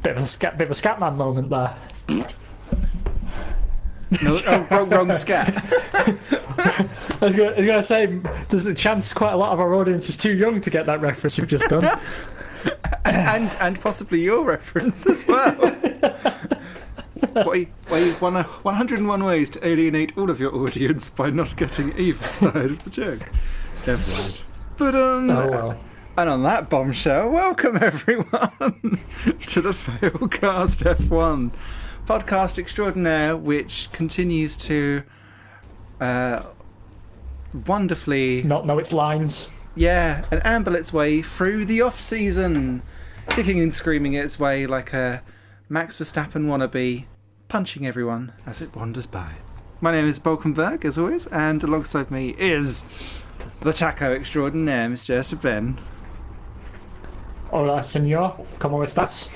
Bit of a Scatman moment there. No, wrong scat. I was going to say, there's a chance quite a lot of our audience is too young to get that reference you've just done. and possibly your reference as well. Why 101 ways to alienate all of your audience by not getting either side of the joke. Never mind. But oh well. And on that bombshell, welcome everyone to the Failcast F1 podcast extraordinaire, which continues to wonderfully not know its lines. Yeah, and amble its way through the off-season, kicking and screaming its way like a Max Verstappen wannabe, punching everyone as it wanders by. My name is Bolkenberg, as always, and alongside me is the taco extraordinaire, Mr. Ben. Hola, senor. ¿Cómo estás?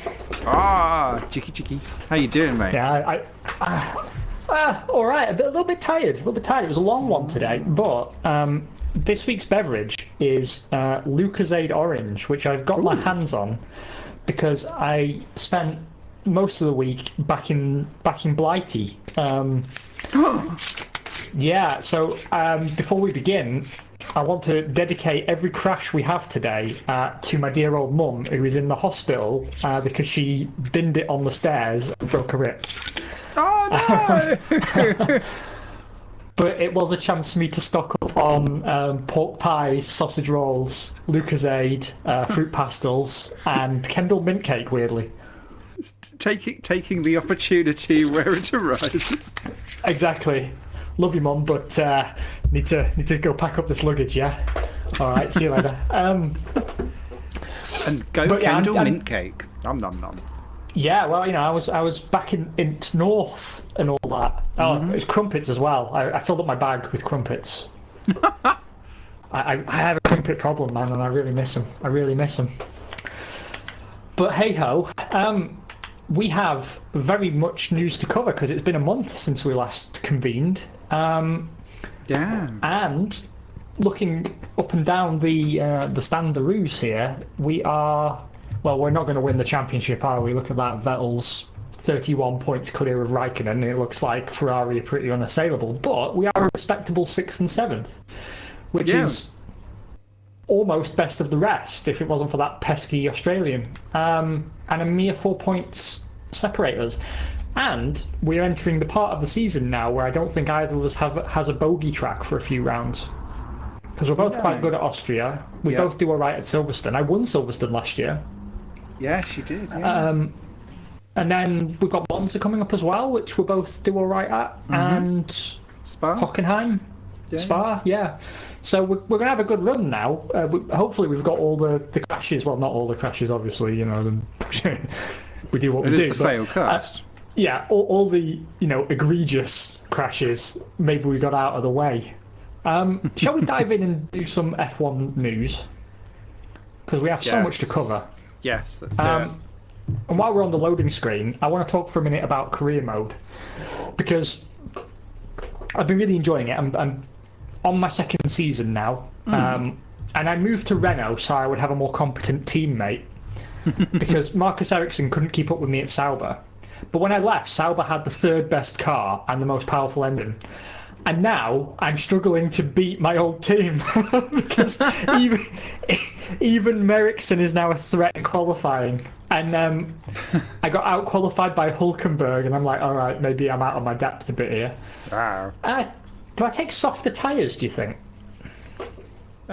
Chicky. How you doing, mate? Yeah, all right. A little bit tired. It was a long one today, but this week's beverage is Lucozade Orange, which I've got my hands on because I spent most of the week back in Blighty. Yeah. So before we begin, I want to dedicate every crash we have today to my dear old mum, who is in the hospital because she binned it on the stairs and broke her rib. Oh no! But it was a chance for me to stock up on pork pies, sausage rolls, Lucozade, fruit pastels, and Kendall mint cake. Weirdly, taking the opportunity where it arises. Exactly. Love you, Mum, but need to go pack up this luggage. Yeah. All right. See you later. And go Kendall mint cake. Nom nom nom. Yeah, well, I was back in North and all that. Oh, it's crumpets as well. I filled up my bag with crumpets. I have a crumpet problem, man, and I really miss them. But hey ho, we have very much news to cover because it's been a month since we last convened. Yeah. And looking up and down the standaroos here, we are. Well, we're not going to win the championship, are we? Look at that. Vettel's 31 points clear of Raikkonen. It looks like Ferrari are pretty unassailable. But we are a respectable 6th and 7th, which is almost best of the rest if it wasn't for that pesky Australian. And a mere 4 points separate us. And we're entering the part of the season now where I don't think either of us has a bogey track for a few rounds. Because we're both quite good at Austria. We both do all right at Silverstone. I won Silverstone last year. Yes, you did. Yeah. And then we've got Monza coming up as well, which we'll both do all right at, and Spa, Hockenheim, Spa, yeah. So we're going to have a good run now. Hopefully, we've got all the crashes. Well, not all the crashes, obviously. We do what we do. It is the Failcast. Yeah, all the egregious crashes. Maybe we got out of the way. Shall we dive in and do some F1 news? Because we have so much to cover. Yes, let's do it. And while we're on the loading screen, I want to talk for a minute about career mode because I've been really enjoying it. I'm on my 2nd season now, and I moved to Renault so I would have a more competent teammate because Marcus Ericsson couldn't keep up with me at Sauber. But when I left, Sauber had the 3rd best car and the most powerful engine. And now I'm struggling to beat my old team because even Merrickson is now a threat in qualifying. And I got out-qualified by Hulkenberg, and I'm like, all right, maybe I'm out of my depth a bit here. Wow. Do I take softer tyres, do you think? It's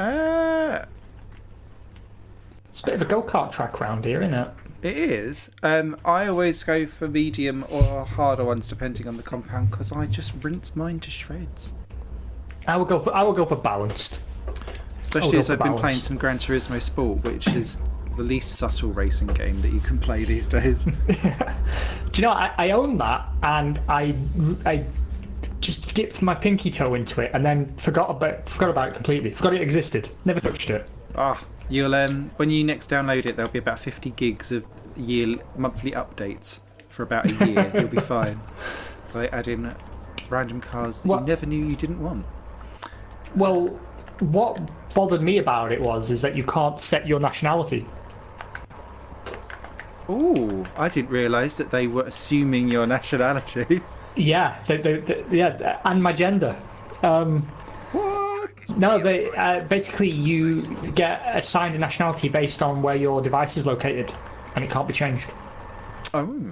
a bit of a go-kart track round here, isn't it? It is. I always go for medium or harder ones depending on the compound because I just rinse mine to shreds. I will go for balanced. Especially as I've been playing some Gran Turismo Sport, which is the least subtle racing game that you can play these days. Do you know, I own that, and I just dipped my pinky toe into it and then forgot about it completely. Forgot it existed. Never touched it. You'll when you next download it, there'll be about 50 gigs of monthly updates for about a year. You'll be fine. They add in random cars that you never knew you didn't want. Well, what bothered me about it is that you can't set your nationality. Ooh, I didn't realise that they were assuming your nationality. Yeah, yeah, and my gender. What? No, they basically you get assigned a nationality based on where your device is located, and it can't be changed. Oh.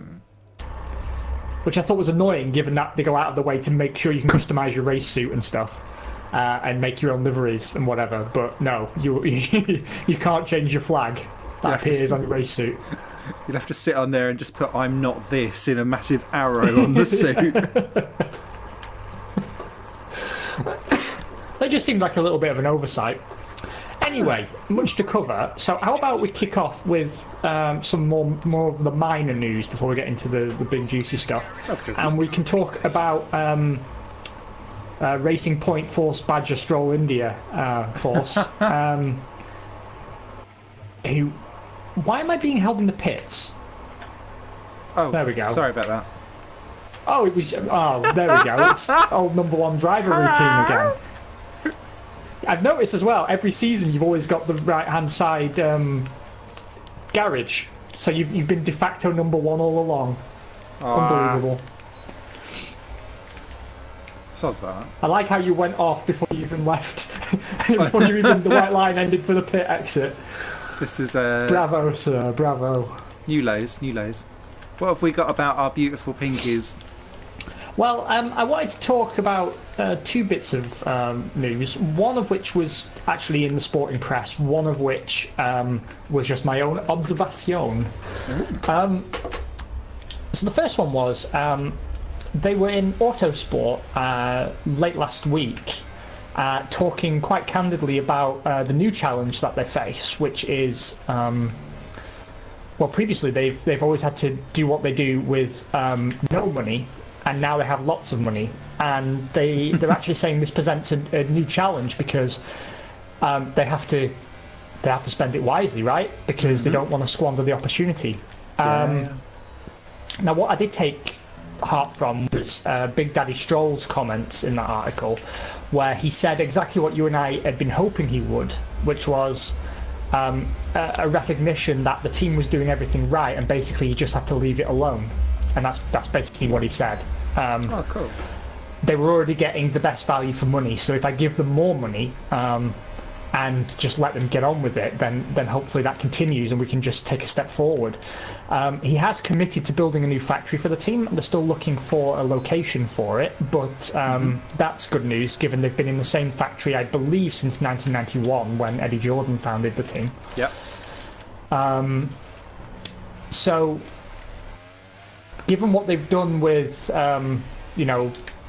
Which I thought was annoying, given that they go out of the way to make sure you can customise your race suit and stuff, and make your own liveries and whatever. But no, you you can't change your flag that appears on your race suit. You'd have to sit on there and just put "I'm not this" in a massive arrow on the suit. That just seemed like a little bit of an oversight. Anyway, much to cover. So how about we kick off with some more of the minor news before we get into the big juicy stuff. Okay. And we can talk about Racing Point Force Badger Stroll India Force. Who? Why am I being held in the pits? Oh, there we go. Sorry about that. Oh, it was. Oh, there we go. It's old number one driver routine again. I've noticed as well, every season you've always got the right-hand side garage. So you've been de facto number one all along. Unbelievable. Sounds about that. I like how you went off before you even left. Before you even the white line ended for the pit exit. This is Bravo, sir, bravo. New lows. What have we got about our beautiful pinkies? Well, I wanted to talk about two bits of news, one of which was actually in the sporting press, one of which was just my own observation. So the first one was they were in Autosport late last week talking quite candidly about the new challenge that they face, which is... well, previously they've always had to do what they do with no money, and now they have lots of money, and they're actually saying this presents a new challenge because they have to spend it wisely, right? Because they don't want to squander the opportunity. Now, what I did take heart from was Big Daddy Stroll's comments in that article, where he said exactly what you and I had been hoping he would, which was a recognition that the team was doing everything right, and basically you just had to leave it alone. And that's basically what he said. Oh, cool. They were already getting the best value for money, so if I give them more money and just let them get on with it, then hopefully that continues and we can just take a step forward. He has committed to building a new factory for the team. They're still looking for a location for it, but that's good news given they've been in the same factory, I believe, since 1991 when Eddie Jordan founded the team. Yep. So, given what they've done with,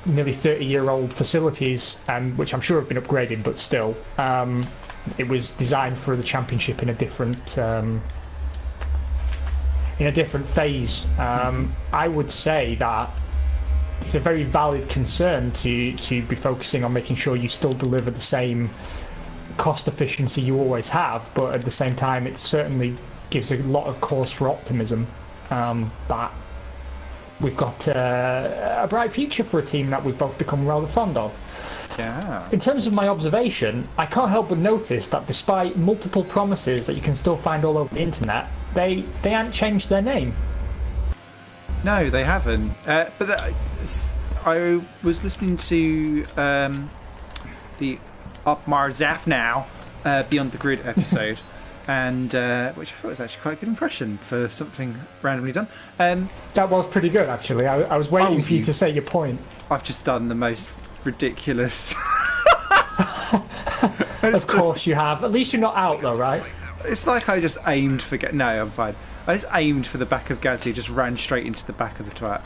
nearly 30-year-old facilities, which I'm sure have been upgraded, but still, it was designed for the championship in a different phase. I would say that it's a very valid concern to be focusing on making sure you still deliver the same cost efficiency you always have, but at the same time, it certainly gives a lot of cause for optimism that we've got a bright future for a team that we've both become rather fond of. Yeah. In terms of my observation, I can't help but notice that despite multiple promises that you can still find all over the internet, they haven't changed their name. No, they haven't. But I was listening to the Opmar Zaf Now Beyond the Grid episode. And which I thought was actually quite a good impression for something randomly done. That was pretty good, actually. I was waiting for you to say your point. I've just done the most ridiculous. Of course you have. At least you're not out, though, right? It's like I just aimed for... No, I'm fine. I just aimed for the back of Gazzy, just ran straight into the back of the twat.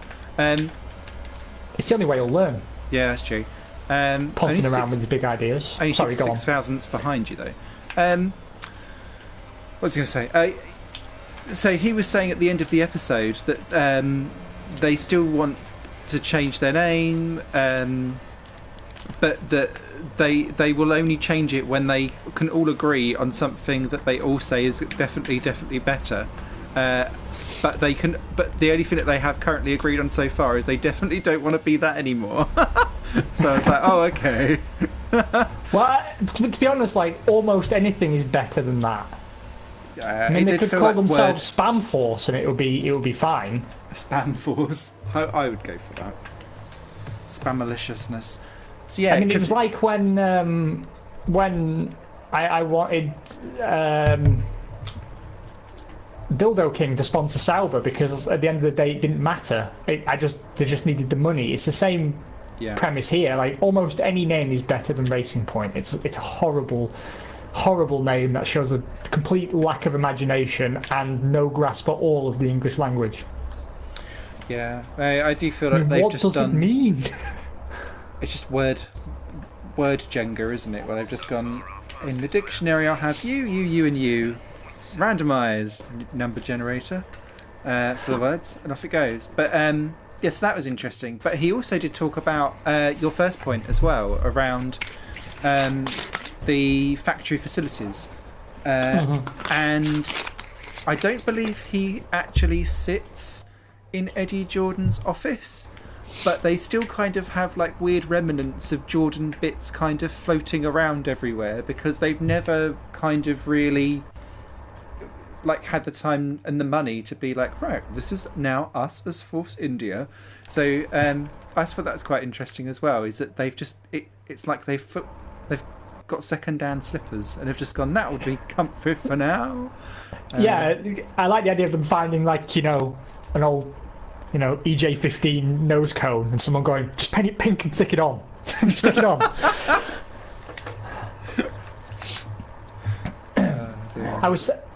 It's the only way you'll learn. Yeah, that's true. Ponting around with his big ideas. Only Sorry, go on. 6 thousandths behind you, though. What was I going to say? So he was saying at the end of the episode that they still want to change their name, but that they will only change it when they can all agree on something that they all say is definitely better. But the only thing that they have currently agreed on so far is they definitely don't want to be that anymore. So I was like, oh, okay. Well, to be honest, like almost anything is better than that. I mean, they could call themselves Spam Force, and it would be fine. Spam Force. I would go for that. Spam maliciousness. So yeah, I mean, it was like when I wanted Dildo King to sponsor Sauber because at the end of the day it didn't matter. They just needed the money. It's the same premise here. Like almost any name is better than Racing Point. It's a horrible name that shows a complete lack of imagination and no grasp at all of the English language. Yeah, I do feel like they've just done... What does it mean? It's just word Jenga, isn't it? Well, they've just gone, in the dictionary I'll have you, and you. Randomise number generator for the words, and off it goes. But yes, that was interesting. But he also did talk about your first point as well, around the factory facilities. And I don't believe he actually sits in Eddie Jordan's office, but they still kind of have like weird remnants of Jordan bits kind of floating around everywhere, because they've never kind of really like had the time and the money to be like, right, this is now us as Force India. So I thought that's quite interesting as well, is that they've just it's like they've got second-hand slippers and have just gone, that would be comfy for now. Yeah, I like the idea of them finding like, an old EJ15 nose cone and someone going, just paint it pink and stick it on. Just stick it on.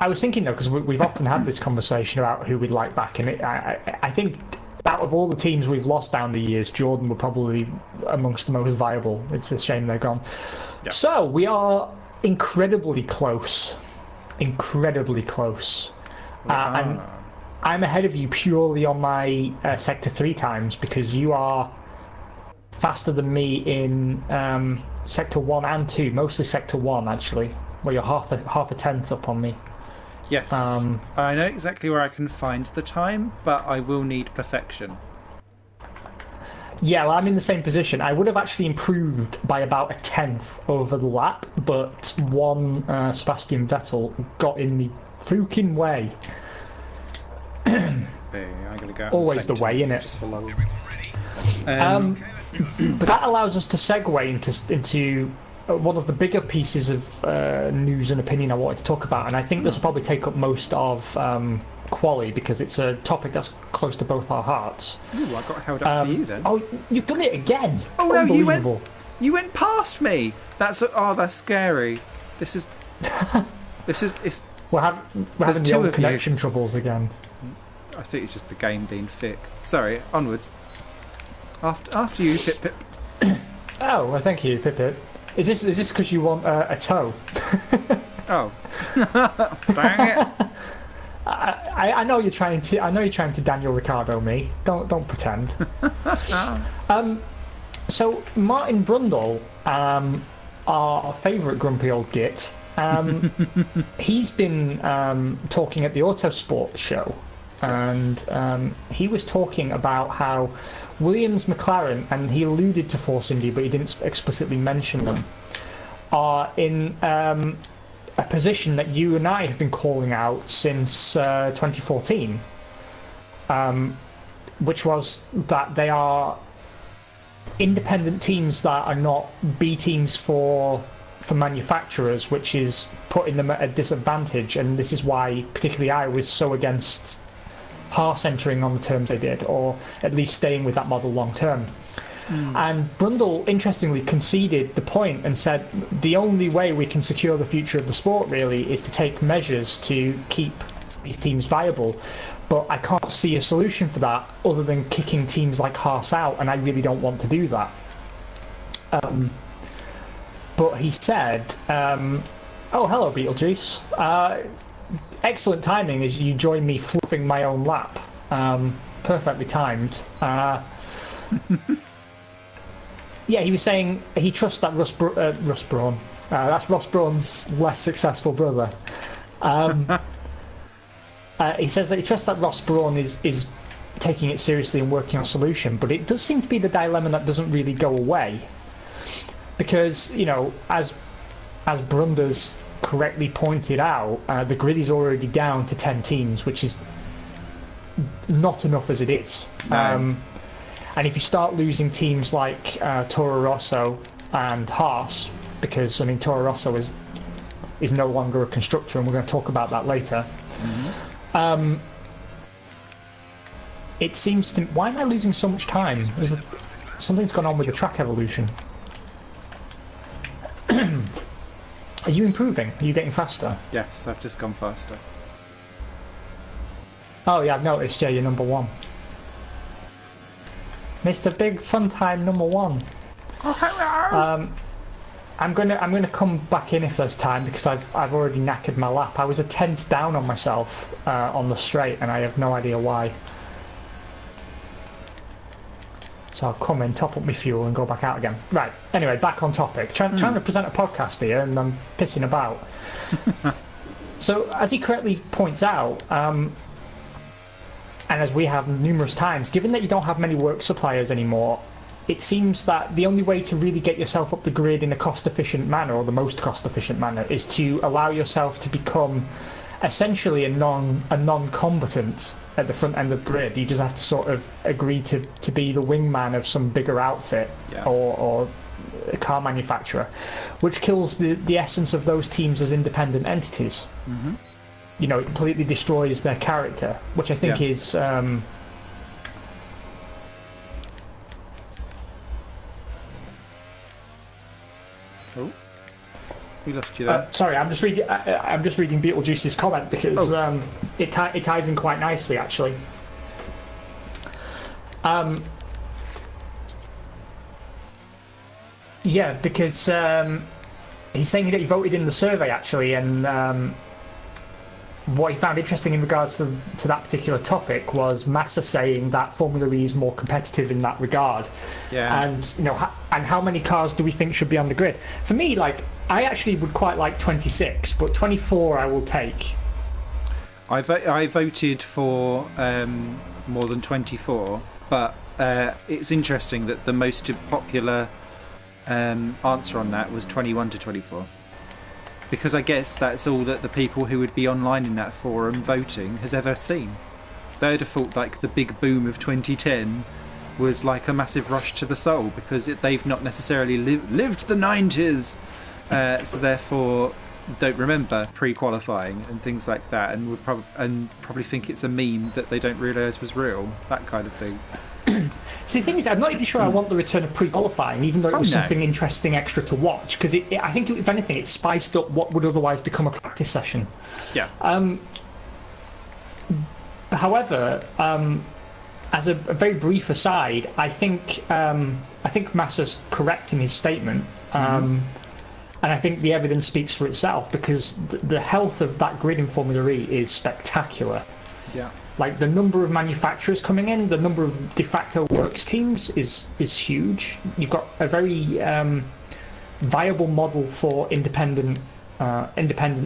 I was thinking though, because we've often had this conversation about who we'd like back, and I think out of all the teams we've lost down the years, Jordan were probably amongst the most viable. It's a shame they're gone. Yep. So we are incredibly close. And I'm ahead of you purely on my Sector 3 times, because you are faster than me in Sector 1 and 2, mostly Sector 1 actually, where you're half a tenth up on me. Yes. I know exactly where I can find the time, but I will need perfection. Yeah, well, I'm in the same position. I would have actually improved by about a tenth over the lap, but one Sebastian Vettel got in the fucking way. I'm gonna go always the way, innit? Just for lulz. But that allows us to segue into one of the bigger pieces of news and opinion I wanted to talk about, and I think this will probably take up most of Quali, because it's a topic that's close to both our hearts. Ooh, I got held up for you then. Oh, you've done it again! Oh no, you went past me. That's scary. It's we're having the old connection troubles again. I think it's just the game being thick. Sorry, onwards. After you, Pip Pip. Oh, well, thank you, Pip Pip. Is this because you want a toe? Oh, dang it! I know you're trying to Daniel Ricciardo me. Don't pretend. So Martin Brundle, our favourite grumpy old git, he's been talking at the Autosport show, and he was talking about how Williams, McLaren, and he alluded to Force India, but he didn't explicitly mention them, are in a position that you and I have been calling out since 2014, which was that they are independent teams that are not B teams for manufacturers, which is putting them at a disadvantage, and this is why particularly I was so against Haas entering on the terms they did, or at least staying with that model long term. And Brundle interestingly conceded the point and said the only way we can secure the future of the sport really is to take measures to keep these teams viable, but I can't see a solution for that other than kicking teams like Haas out, and I really don't want to do that. But he said, oh hello Beetlejuice, excellent timing as you join me fluffing my own lap. Perfectly timed. Yeah, he was saying he trusts that Russ Brawn. That's Ross Brawn's less successful brother. He says that he trusts that Ross Brawn is taking it seriously and working on a solution, but it does seem to be the dilemma that doesn't really go away. Because, as Brunder's correctly pointed out, the grid is already down to 10 teams, which is not enough as it is. No. And if you start losing teams like Toro Rosso and Haas, because I mean Toro Rosso is no longer a constructor, and we're going to talk about that later. It seems to... Why am I losing so much time? Something's gone on with the track evolution. Are you improving? Are you getting faster? Yes, I've just gone faster. Oh yeah, I've noticed. Yeah, you're number 1. Mr. Big Fun Time number 1. I'm gonna come back in if there's time, because I've already knackered my lap. I was a 10th down on myself on the straight, and I have no idea why. So I'll come in, top up my fuel, and go back out again. Right. Anyway, back on topic. Trying to present a podcast here, and I'm pissing about. So, as he correctly points out, and as we have numerous times, given that you don't have many work suppliers anymore, it seems that the only way to really get yourself up the grid in a cost-efficient manner, or the most cost-efficient manner, is to allow yourself to become essentially a non-combatant at the front end of the grid. You just have to sort of agree to be the wingman of some bigger outfit, or a car manufacturer, which kills the essence of those teams as independent entities. You know, it completely destroys their character, which I think is... Oh, we lost you there. sorry, I'm just reading Beetlejuice's comment, because it ties in quite nicely, actually. Yeah, because he's saying that he voted in the survey, actually, and what he found interesting in regards to that particular topic was Massa saying that Formula E is more competitive in that regard. Yeah. And you know, and how many cars do we think should be on the grid? For me, like, I actually would quite like 26, but 24 I will take. I voted for more than 24, but it's interesting that the most popular answer on that was 21 to 24. Because I guess that's all that the people who would be online in that forum voting has ever seen. They'd have thought like the big boom of 2010 was like a massive rush to the soul, because they've not necessarily lived the 90s, so therefore don't remember pre-qualifying and things like that, and would probably think it's a meme that they don't realise was real, that kind of thing. See, the thing is, I'm not even sure I want the return of pre-qualifying, even though it was something interesting extra to watch, because I think, if anything, it spiced up what would otherwise become a practice session. Yeah. However, as a very brief aside, I think Massa's correct in his statement, and I think the evidence speaks for itself, because the health of that grid in Formula E is spectacular. Yeah. Like, the number of manufacturers coming in, the number of de facto works teams is huge. You've got a very viable model for independent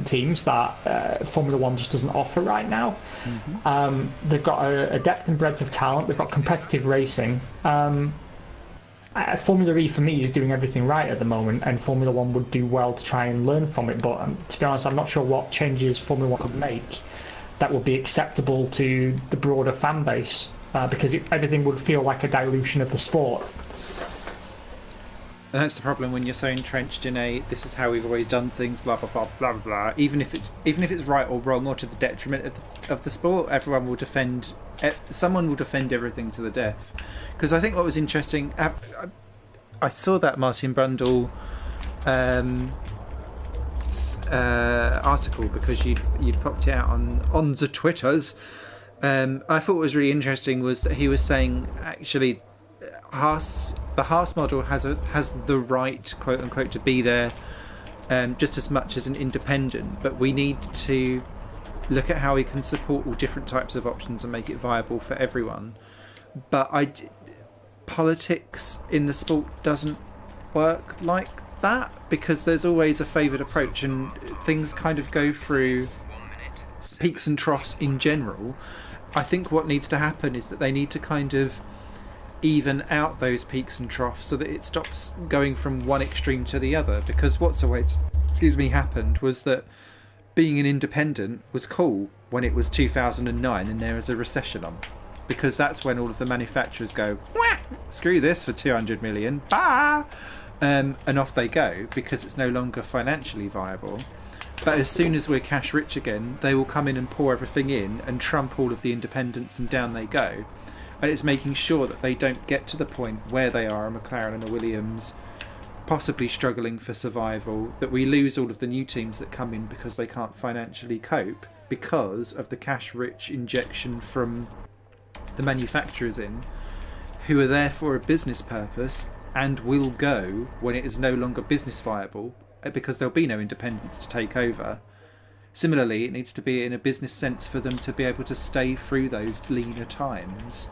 teams that Formula One just doesn't offer right now. They've got a depth and breadth of talent. They've got competitive racing. Formula E for me is doing everything right at the moment, and Formula One would do well to try and learn from it. But to be honest, I'm not sure what changes Formula One could make that would be acceptable to the broader fan base, because everything would feel like a dilution of the sport. And that's the problem when you're so entrenched in this is how we've always done things, blah blah blah blah blah. Even if it's right or wrong or to the detriment of the sport, everyone will defend. Someone will defend everything to the death. Because I think what was interesting, I saw that Martin Brundle article, because you'd popped it out on the Twitters. I thought what was really interesting was that he was saying, actually, the Haas model has the right, quote unquote, to be there just as much as an independent, but we need to look at how we can support all different types of options and make it viable for everyone. But politics in the sport doesn't work like that, because there's always a favoured approach, and things kind of go through peaks and troughs in general. I think what needs to happen is that they need to kind of even out those peaks and troughs so that it stops going from one extreme to the other, because what's a way excuse me, happened was that being an independent was cool when it was 2009 and there was a recession on. Because that's when all of the manufacturers go, wah, screw this for 200 million, bah! And off they go because it's no longer financially viable. But as soon as we're cash rich again, they will come in and pour everything in and trump all of the independents, and down they go. And it's making sure that they don't get to the point where they are, a McLaren and a Williams, possibly struggling for survival, that we lose all of the new teams that come in because they can't financially cope because of the cash rich injection from the manufacturers in, who are there for a business purpose and will go when it is no longer business viable because there'll be no independents to take over. Similarly, it needs to be in a business sense for them to be able to stay through those leaner times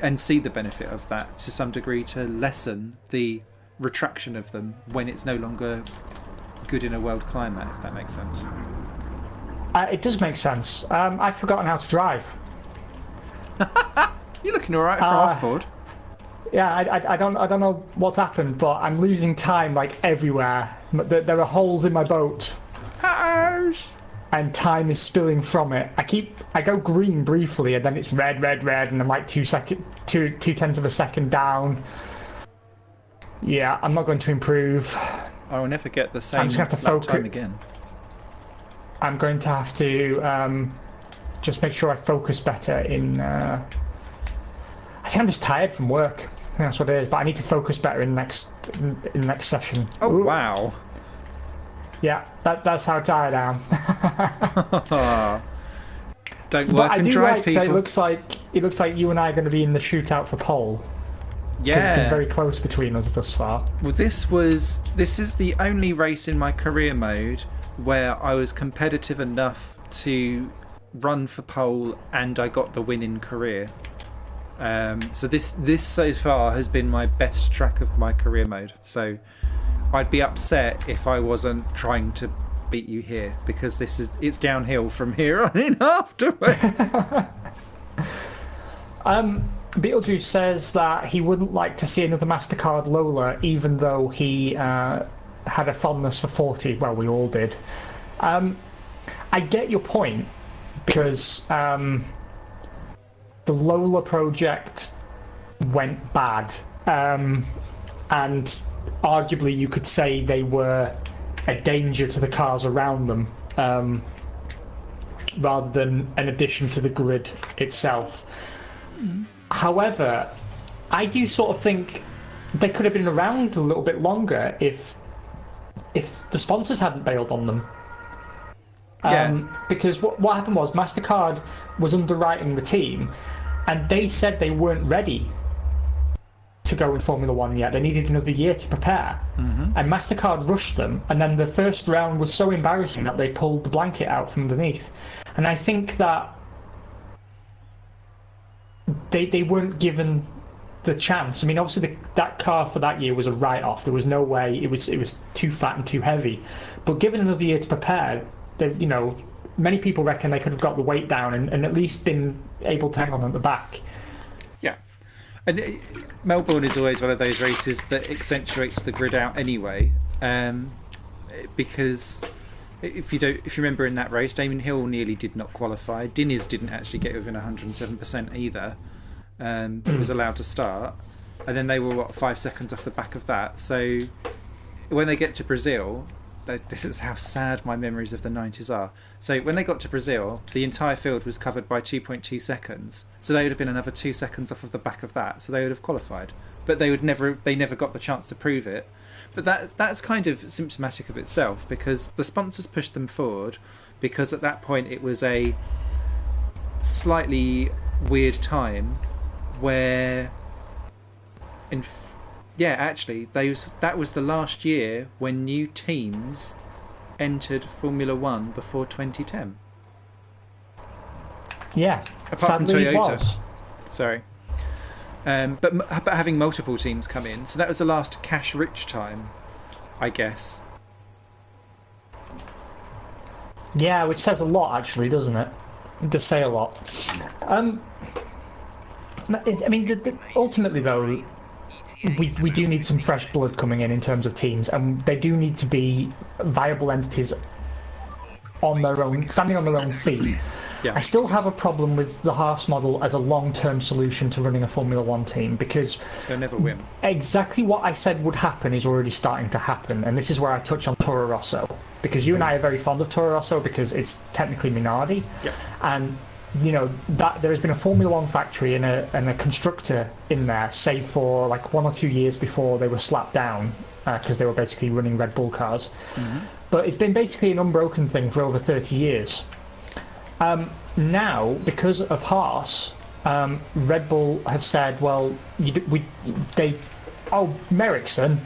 and see the benefit of that to some degree, to lessen the retraction of them when it's no longer good in a world climate, if that makes sense. It does make sense. I've forgotten how to drive. You're looking alright from off-board. Yeah, I don't know what's happened, but I'm losing time like everywhere. There are holes in my boat, and time is spilling from it. I go green briefly, and then it's red, and I'm like 2/10 of a second down. Yeah, I'm not going to improve. I will never get the same I'm just going to have to lap focus time again. I'm going to have to just make sure I focus better in... I think I'm just tired from work. I think that's what it is. But I need to focus better in the next session. Oh, Ooh. wow. Yeah, that's how tired I am. Don't work and drive, people. It looks like you and I are going to be in the shootout for pole. Yeah. It's been very close between us thus far. Well, this is the only race in my career mode where I was competitive enough to run for pole and I got the win in career. So this so far has been my best track of my career mode. So I'd be upset if I wasn't trying to beat you here, because it's downhill from here on in afterwards. Beetlejuice says that he wouldn't like to see another MasterCard Lola, even though he had a fondness for 40. Well, we all did. I get your point, because the Lola project went bad, and arguably you could say they were a danger to the cars around them, rather than an addition to the grid itself. However, I do sort of think they could have been around a little bit longer if the sponsors hadn't bailed on them. Because what happened was MasterCard was underwriting the team, and they said they weren't ready to go in Formula One yet. They needed another year to prepare. Mm-hmm. And MasterCard rushed them, and then the first round was so embarrassing that they pulled the blanket out from underneath. And I think that they weren't given the chance. I mean, obviously that car for that year was a write-off. There was no way. It was too fat and too heavy. But given another year to prepare, many people reckon they could have got the weight down and at least been able to hang on at the back. Yeah. And Melbourne is always one of those races that accentuates the grid out anyway, because if you remember in that race, Damon Hill nearly did not qualify. Diniz didn't actually get within 107% either, but was allowed to start. And then they were 5 seconds off the back of that. So when they get to Brazil, this is how sad my memories of the 90s are. So when they got to Brazil, the entire field was covered by 2.2 seconds. So they would have been another 2 seconds off of the back of that. So they would have qualified, but they never got the chance to prove it. But that's kind of symptomatic of itself, because the sponsors pushed them forward, because at that point it was a slightly weird time where, actually, that was the last year when new teams entered Formula One before 2010. Yeah, apart from sadly Toyota. It was. Sorry. But having multiple teams come in, so that was the last cash-rich time, I guess. Yeah, which says a lot, actually, doesn't it? It does say a lot. I mean, ultimately, though, we do need some fresh blood coming in terms of teams, and they do need to be viable entities on their own, standing on their own feet. Yeah. I still have a problem with the Haas model as a long-term solution to running a Formula One team, because they'll never win. Exactly what I said would happen is already starting to happen, and this is where I touch on Toro Rosso, because you and I are very fond of Toro Rosso because it's technically Minardi, Yep. and that there has been a Formula One factory and a constructor in there, save for like 1 or 2 years before they were slapped down because they were basically running Red Bull cars. Mm-hmm. But it's been basically an unbroken thing for over 30 years. Now, because of Haas, Red Bull have said, well, Merrickson.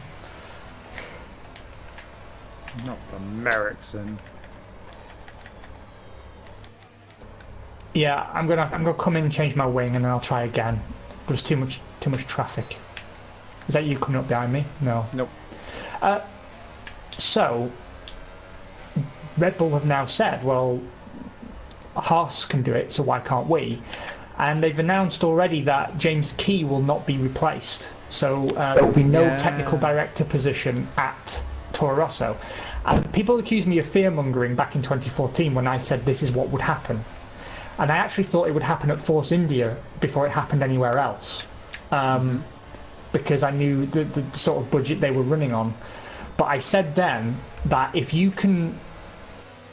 Not the Merrickson. Yeah, I'm gonna come in and change my wing, and then I'll try again. There's too much traffic. Is that you coming up behind me? No. Nope. So, Red Bull have now said, well, Haas can do it, so why can't we? And they've announced already that James Key will not be replaced. So there will be no technical director position at Toro Rosso. And people accused me of fear-mongering back in 2014 when I said this is what would happen. And I actually thought it would happen at Force India before it happened anywhere else. Because I knew the sort of budget they were running on. But I said then that if you can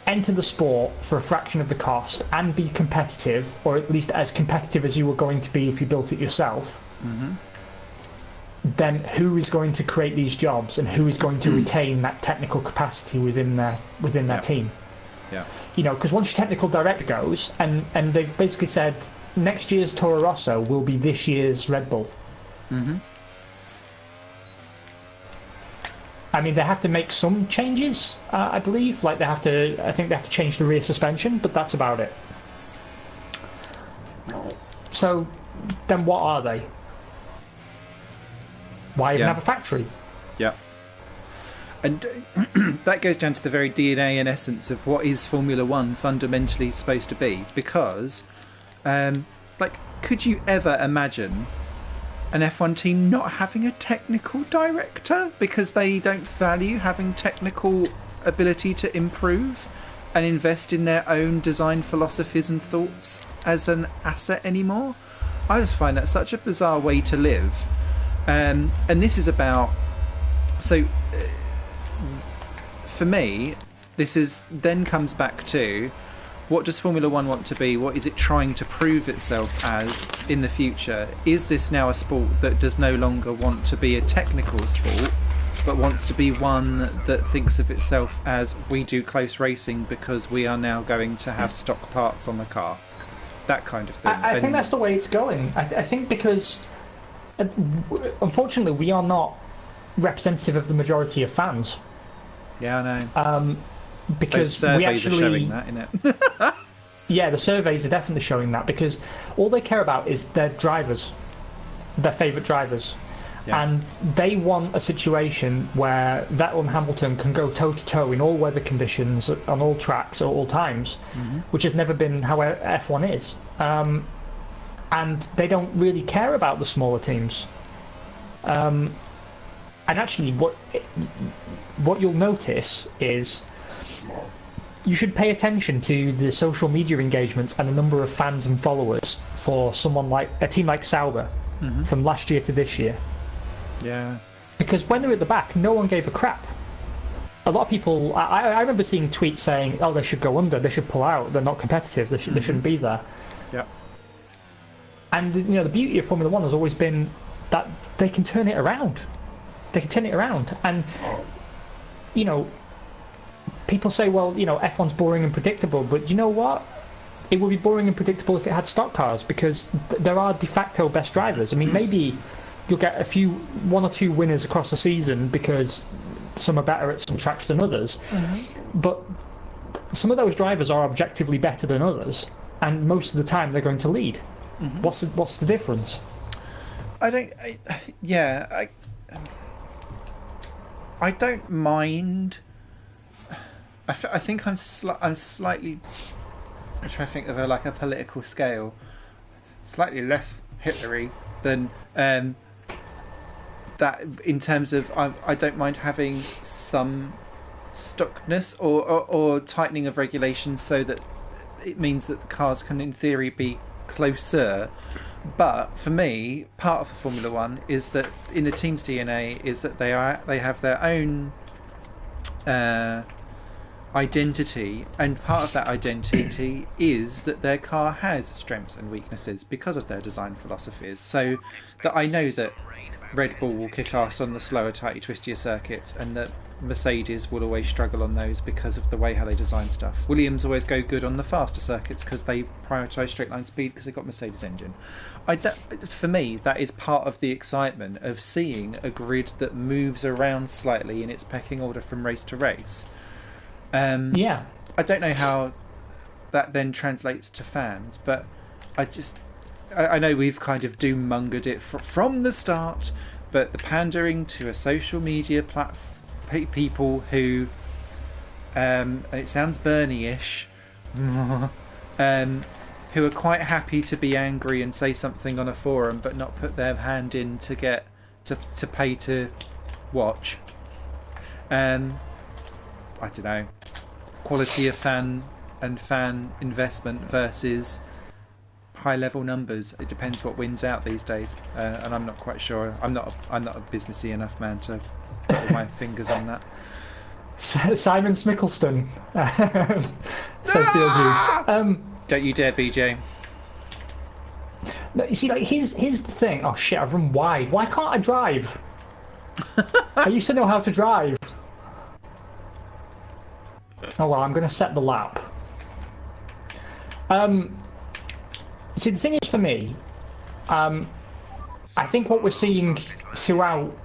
enter the sport for a fraction of the cost and be competitive, or at least as competitive as you were going to be if you built it yourself, then who is going to create these jobs and who is going to retain that technical capacity within their team? Yeah. Because once your technical director goes, and they've basically said next year's Toro Rosso will be this year's Red Bull. I mean, they have to make some changes, I believe. Like I think they have to change the rear suspension, but that's about it. So, then what are they? Why even have a factory? Yeah. And that goes down to the very DNA and essence of what is Formula One fundamentally supposed to be. Because, could you ever imagine an F1 team not having a technical director because they don't value having technical ability to improve and invest in their own design philosophies and thoughts as an asset anymore? I just find that such a bizarre way to live. And this is about... So, for me, this then comes back to... What does Formula One want to be? What is it trying to prove itself as in the future? Is this now a sport that does no longer want to be a technical sport, but wants to be one that thinks of itself as we do close racing because we are now going to have stock parts on the car? That kind of thing. I think that's the way it's going. I think because, unfortunately, we are not representative of the majority of fans. Yeah, I know. Because those we surveys actually are showing that, innit? Yeah, the surveys are definitely showing that, because all they care about is their drivers, their favourite drivers. Yeah. And they want a situation where Vettel and Hamilton can go toe-to-toe in all weather conditions, on all tracks, at all times, which has never been how F1 is. And they don't really care about the smaller teams. And actually, what you'll notice is you should pay attention to the social media engagements and the number of fans and followers for someone like a team like Sauber from last year to this year. Yeah. Because when they're at the back, no one gave a crap. A lot of people... I remember seeing tweets saying, oh, they should go under, they should pull out, they're not competitive, they shouldn't be there. Yeah. And, the beauty of Formula One has always been that they can turn it around. They can turn it around. And, people say, well, F1's boring and predictable, but you know what? It would be boring and predictable if it had stock cars, because there are de facto best drivers. I mean, maybe you'll get one or two winners across the season because some are better at some tracks than others. But some of those drivers are objectively better than others, and most of the time they're going to lead. What's the difference? I don't mind. I think I'm slightly... I'm trying to think of a political scale. Slightly less Hitlery than that in terms of I don't mind having some stuckness or tightening of regulations so that it means that the cars can in theory be closer. But for me, part of the Formula One is that in the team's DNA is that they have their own identity, and part of that identity is that their car has strengths and weaknesses because of their design philosophies. So that I know that Red Bull will kick ass on the slower, tighty, twistier circuits, and that Mercedes will always struggle on those because of the way how they design stuff. Williams always go good on the faster circuits because they prioritise straight line speed because they've got Mercedes engine. For me, that is part of the excitement of seeing a grid that moves around slightly in its pecking order from race to race. Yeah. I don't know how that then translates to fans, but I know we've kind of doom-mongered it from the start, but the pandering to a social media people who, and it sounds Bernie-ish, who are quite happy to be angry and say something on a forum, but not put their hand in to get to pay to watch. I don't know, quality of fan investment versus high level numbers. It depends what wins out these days, and I'm not quite sure. I'm not a businessy enough man to put my fingers on that. Simon Smickleston says Beetlejuice. Don't you dare, BJ. No, you see, like here's the thing. Oh shit! I've run wide. Why can't I drive? I used to know how to drive. Oh well, I'm going to set the lap. See, the thing is for me, I think what we're seeing throughout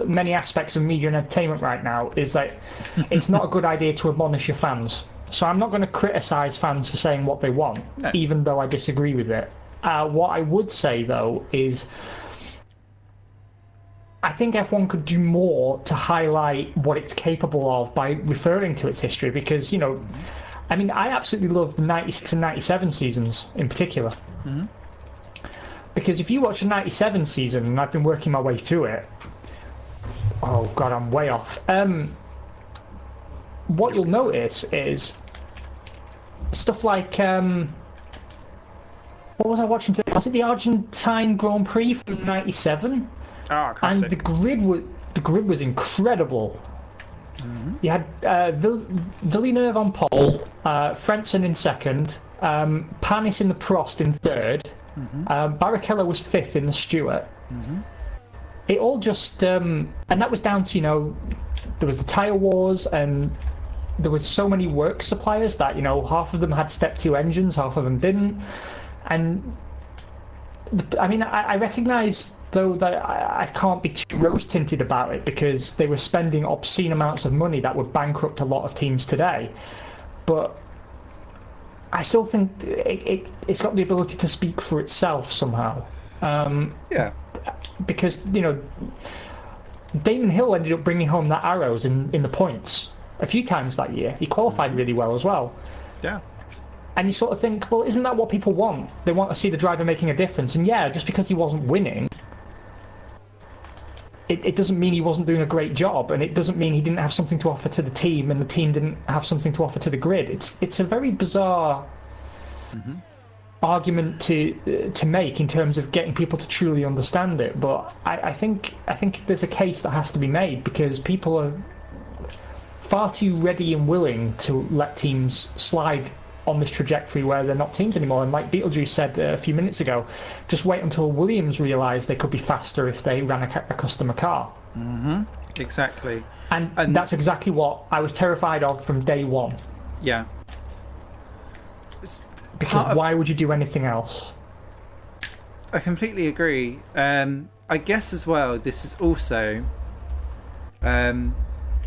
many aspects of media and entertainment right now is that it's not a good idea to admonish your fans. So I'm not going to criticise fans for saying what they want, even though I disagree with it. What I would say, though, is I think F1 could do more to highlight what it's capable of by referring to its history, because, you know, I mean, I absolutely love the 96 and 97 seasons in particular. Mm-hmm. Because if you watch the 97 season, and I've been working my way through it, oh god, I'm way off. What you'll notice is stuff like, what was I watching today? Was it the Argentine Grand Prix from 97? Oh, and the grid was incredible. Mm-hmm. You had Villeneuve on pole, Frentzen in second, Panis in the Prost in third, mm-hmm. Barrichello was fifth in the Stewart. Mm-hmm. It all just, and that was down to, you know, there was the tyre wars, and there were so many work suppliers that, you know, half of them had step 2 engines, half of them didn't. And I mean, I recognise though that I can't be too rose-tinted about it, because they were spending obscene amounts of money that would bankrupt a lot of teams today. But I still think it's got the ability to speak for itself somehow. Yeah. Because, you know, Damon Hill ended up bringing home that arrows in the points a few times that year. He qualified really well as well. Yeah. And you sort of think, well, isn't that what people want? They want to see the driver making a difference. And yeah, just because he wasn't winning, it doesn't mean he wasn't doing a great job, and it doesn't mean he didn't have something to offer to the team and the team didn't have something to offer to the grid. It's a very bizarre mm-hmm. argument to make in terms of getting people to truly understand it. But I think there's a case that has to be made, because people are far too ready and willing to let teams slide on this trajectory where they're not teams anymore. And like Beetlejuice said a few minutes ago, just wait until Williams realise they could be faster if they ran a customer car. Mm-hmm. Exactly. And that's exactly what I was terrified of from day one. Yeah. Because why would you do anything else? I completely agree. I guess as well, this is also...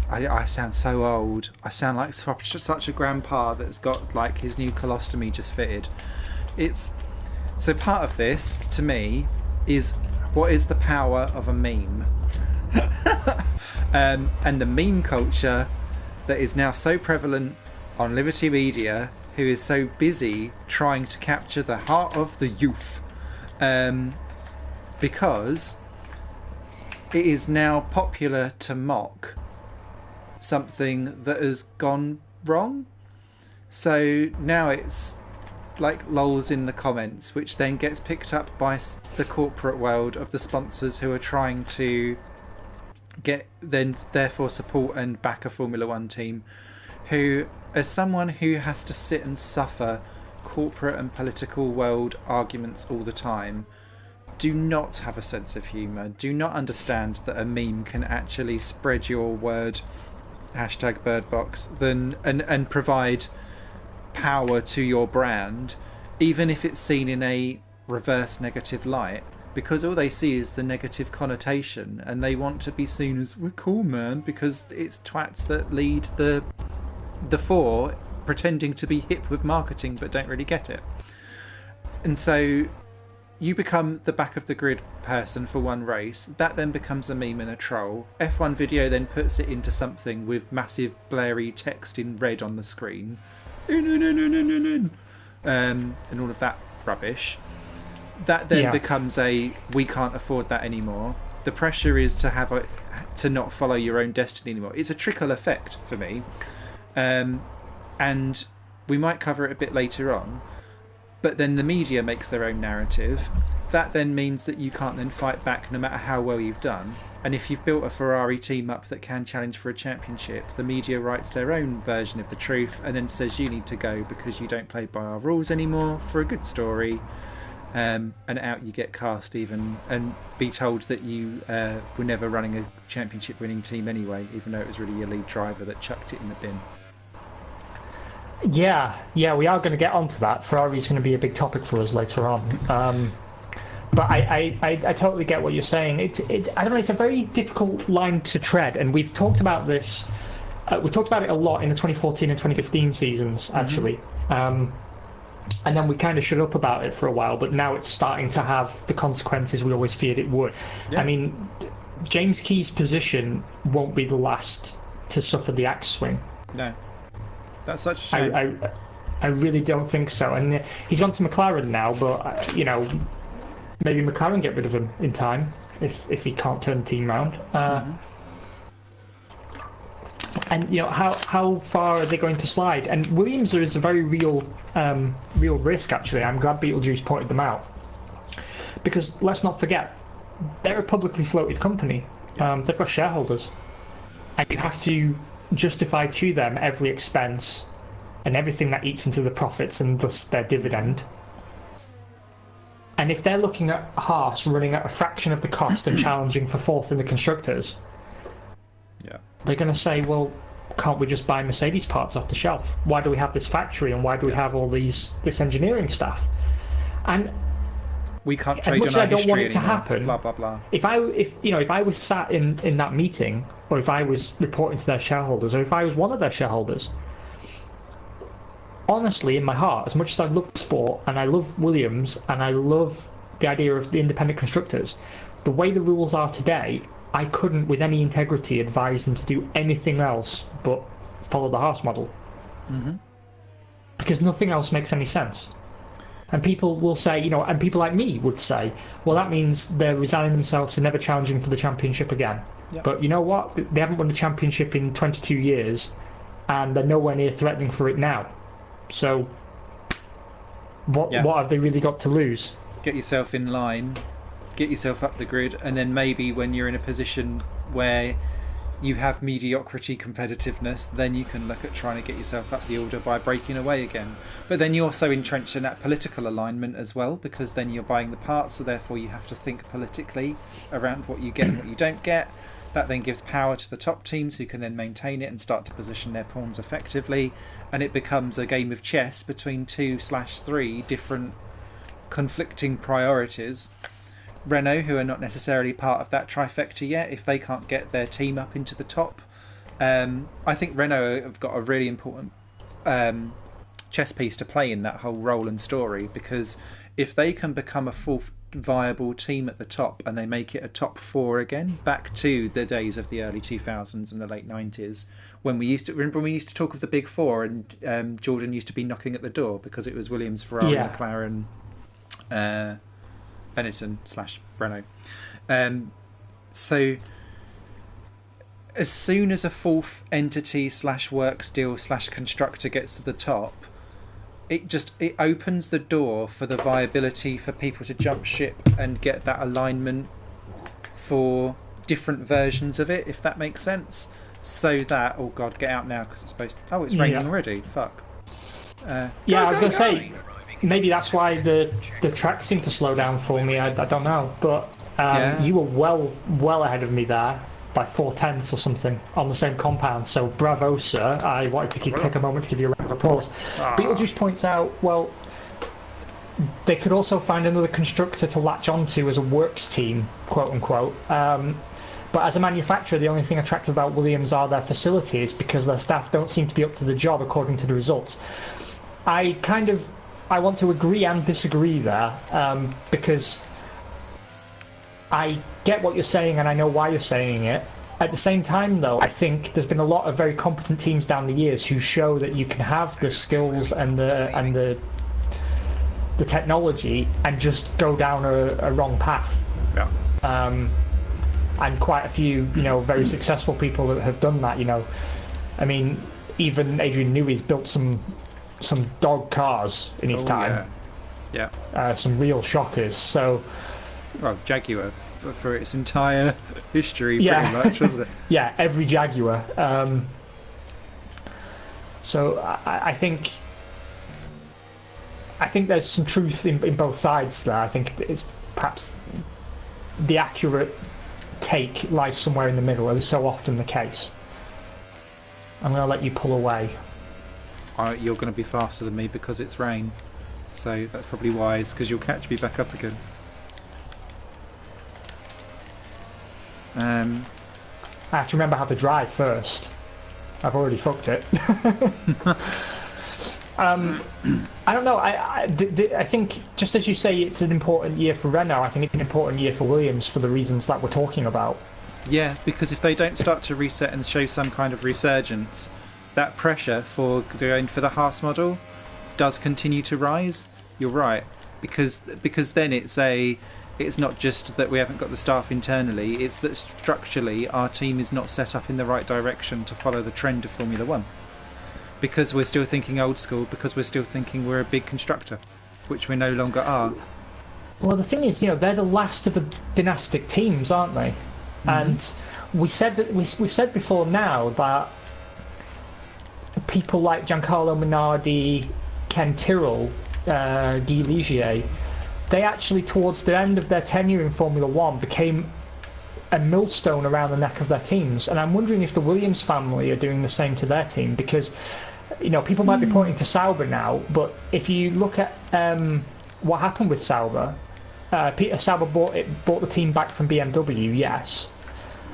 I sound so old. I sound like such a grandpa that's got like his new colostomy just fitted. So part of this, to me, is what is the power of a meme? And the meme culture that is now so prevalent on Liberty Media, who is so busy trying to capture the heart of the youth. Because it is now popular to mock something that has gone wrong. So now it's like lols in the comments, which then gets picked up by the corporate world of the sponsors who are trying to get then therefore support and back a Formula One team, who, as someone who has to sit and suffer corporate and political world arguments all the time, do not have a sense of humour, do not understand that a meme can actually spread your word, #birdbox, and provide power to your brand, even if it's seen in a reverse negative light, because all they see is the negative connotation, and they want to be seen as, we're cool, man, because it's twats that lead the four, pretending to be hip with marketing but don't really get it. And so you become the back of the grid person for one race, that then becomes a meme and a troll. F1 video then puts it into something with massive blurry text in red on the screen, and all of that rubbish. That then becomes a, we can't afford that anymore. The pressure is to not follow your own destiny anymore. It's a trickle effect for me, and we might cover it a bit later on. But then the media makes their own narrative. That then means that you can't then fight back no matter how well you've done. And if you've built a Ferrari team up that can challenge for a championship, the media writes their own version of the truth and then says you need to go because you don't play by our rules anymore for a good story. And out you get cast even, and be told that you were never running a championship winning team anyway, even though it was really your lead driver that chucked it in the bin. Yeah, we are going to get onto that. Ferrari's going to be a big topic for us later on. But I totally get what you're saying. I don't know. It's a very difficult line to tread, and we've talked about this. We talked about it a lot in the 2014 and 2015 seasons, actually. And then we kind of shut up about it for a while, but now it's starting to have the consequences we always feared it would. Yeah. I mean, James Key's position won't be the last to suffer the axe swing. No. That's such a shame. I really don't think so. And he's gone to McLaren now, but, maybe McLaren get rid of him in time if he can't turn the team round. And, how far are they going to slide? And Williams is a very real risk, actually. I'm glad Beetlejuice pointed them out. Because let's not forget, they're a publicly floated company. They've got shareholders. And you have to justify to them every expense and everything that eats into the profits and thus their dividend. And if they're looking at Haas running at a fraction of the cost and challenging for fourth in the constructors, they're going to say, well, can't we just buy Mercedes parts off the shelf? Why do we have this factory and why do we have all this engineering staff? And we can't trade as much on as I don't want it to anymore. happen, blah blah blah. If I was sat in that meeting, or if I was reporting to their shareholders, or if I was one of their shareholders, honestly, in my heart, as much as I love the sport and I love Williams and I love the idea of the independent constructors, the way the rules are today, I couldn't, with any integrity, advise them to do anything else but follow the Haas model. Because nothing else makes any sense. And people will say, and people like me would say, well, that means they're resigning themselves to never challenging for the championship again. Yep. But you know what? They haven't won the championship in 22 years, and they're nowhere near threatening for it now. So, what have they really got to lose? Get yourself in line, get yourself up the grid, and then maybe when you're in a position where you have mediocrity competitiveness, then you can look at trying to get yourself up the order by breaking away again. But then you're also entrenched in that political alignment as well, because then you're buying the parts, so therefore you have to think politically around what you get and what you don't get. That then gives power to the top teams who can then maintain it and start to position their pawns effectively, and it becomes a game of chess between 2/3 different conflicting priorities. Renault, who are not necessarily part of that trifecta yet, if they can't get their team up into the top, I think Renault have got a really important chess piece to play in that whole role and story, because if they can become a full viable team at the top and they make it a top four again, back to the days of the early 2000s and the late 90s, when we used to talk of the big four, and Jordan used to be knocking at the door because it was Williams, Ferrari, McLaren, Benetton /Renault. So as soon as a fourth entity / works deal / constructor gets to the top, it opens the door for the viability for people to jump ship and get that alignment for different versions of it, if that makes sense. So that, oh god, get out now because it's supposed to... Oh, it's raining already. Fuck. I was going to say, maybe that's why the track seemed to slow down for me. I don't know, but you were well ahead of me there by 4/10 or something on the same compound. So bravo, sir. I wanted to take a moment to give you a round of applause. Beetlejuice points out, well, they could also find another constructor to latch onto as a works team, quote unquote. But as a manufacturer, the only thing attractive about Williams are their facilities, because their staff don't seem to be up to the job according to the results. I want to agree and disagree there, because I get what you're saying and I know why you're saying it. At the same time, though, I think there's been a lot of very competent teams down the years who show that you can have the skills and the technology and just go down a wrong path. Yeah. And quite a few, very successful people that have done that. I mean, even Adrian Newey's built some dog cars in his time. Yeah. Some real shockers. So. Well, Jaguar for its entire history, pretty much, wasn't it? Yeah, every Jaguar. So I think there's some truth in both sides there. I think it's perhaps the accurate take lies somewhere in the middle, as is so often the case. I'm going to let you pull away. You're going to be faster than me because it's rain, so that's probably wise, because you'll catch me back up again. I have to remember how to drive first. I've already fucked it. I don't know. I think, just as you say, it's an important year for Renault. I think it's an important year for Williams for the reasons that we're talking about. Yeah, because if they don't start to reset and show some kind of resurgence, that pressure for going for the Haas model does continue to rise. You're right, because then it's not just that we haven't got the staff internally, it's that structurally our team is not set up in the right direction to follow the trend of Formula One. Because we're still thinking old school, because we're still thinking we're a big constructor, which we no longer are. Well, the thing is, they're the last of the dynastic teams, aren't they? Mm-hmm. And we've said before now that people like Giancarlo Minardi, Ken Tyrrell, Guy Ligier, they actually, towards the end of their tenure in Formula One, became a millstone around the neck of their teams. And I'm wondering if the Williams family are doing the same to their team, because people might be pointing to Sauber now, but if you look at what happened with Sauber, Peter Sauber bought the team back from BMW, yes,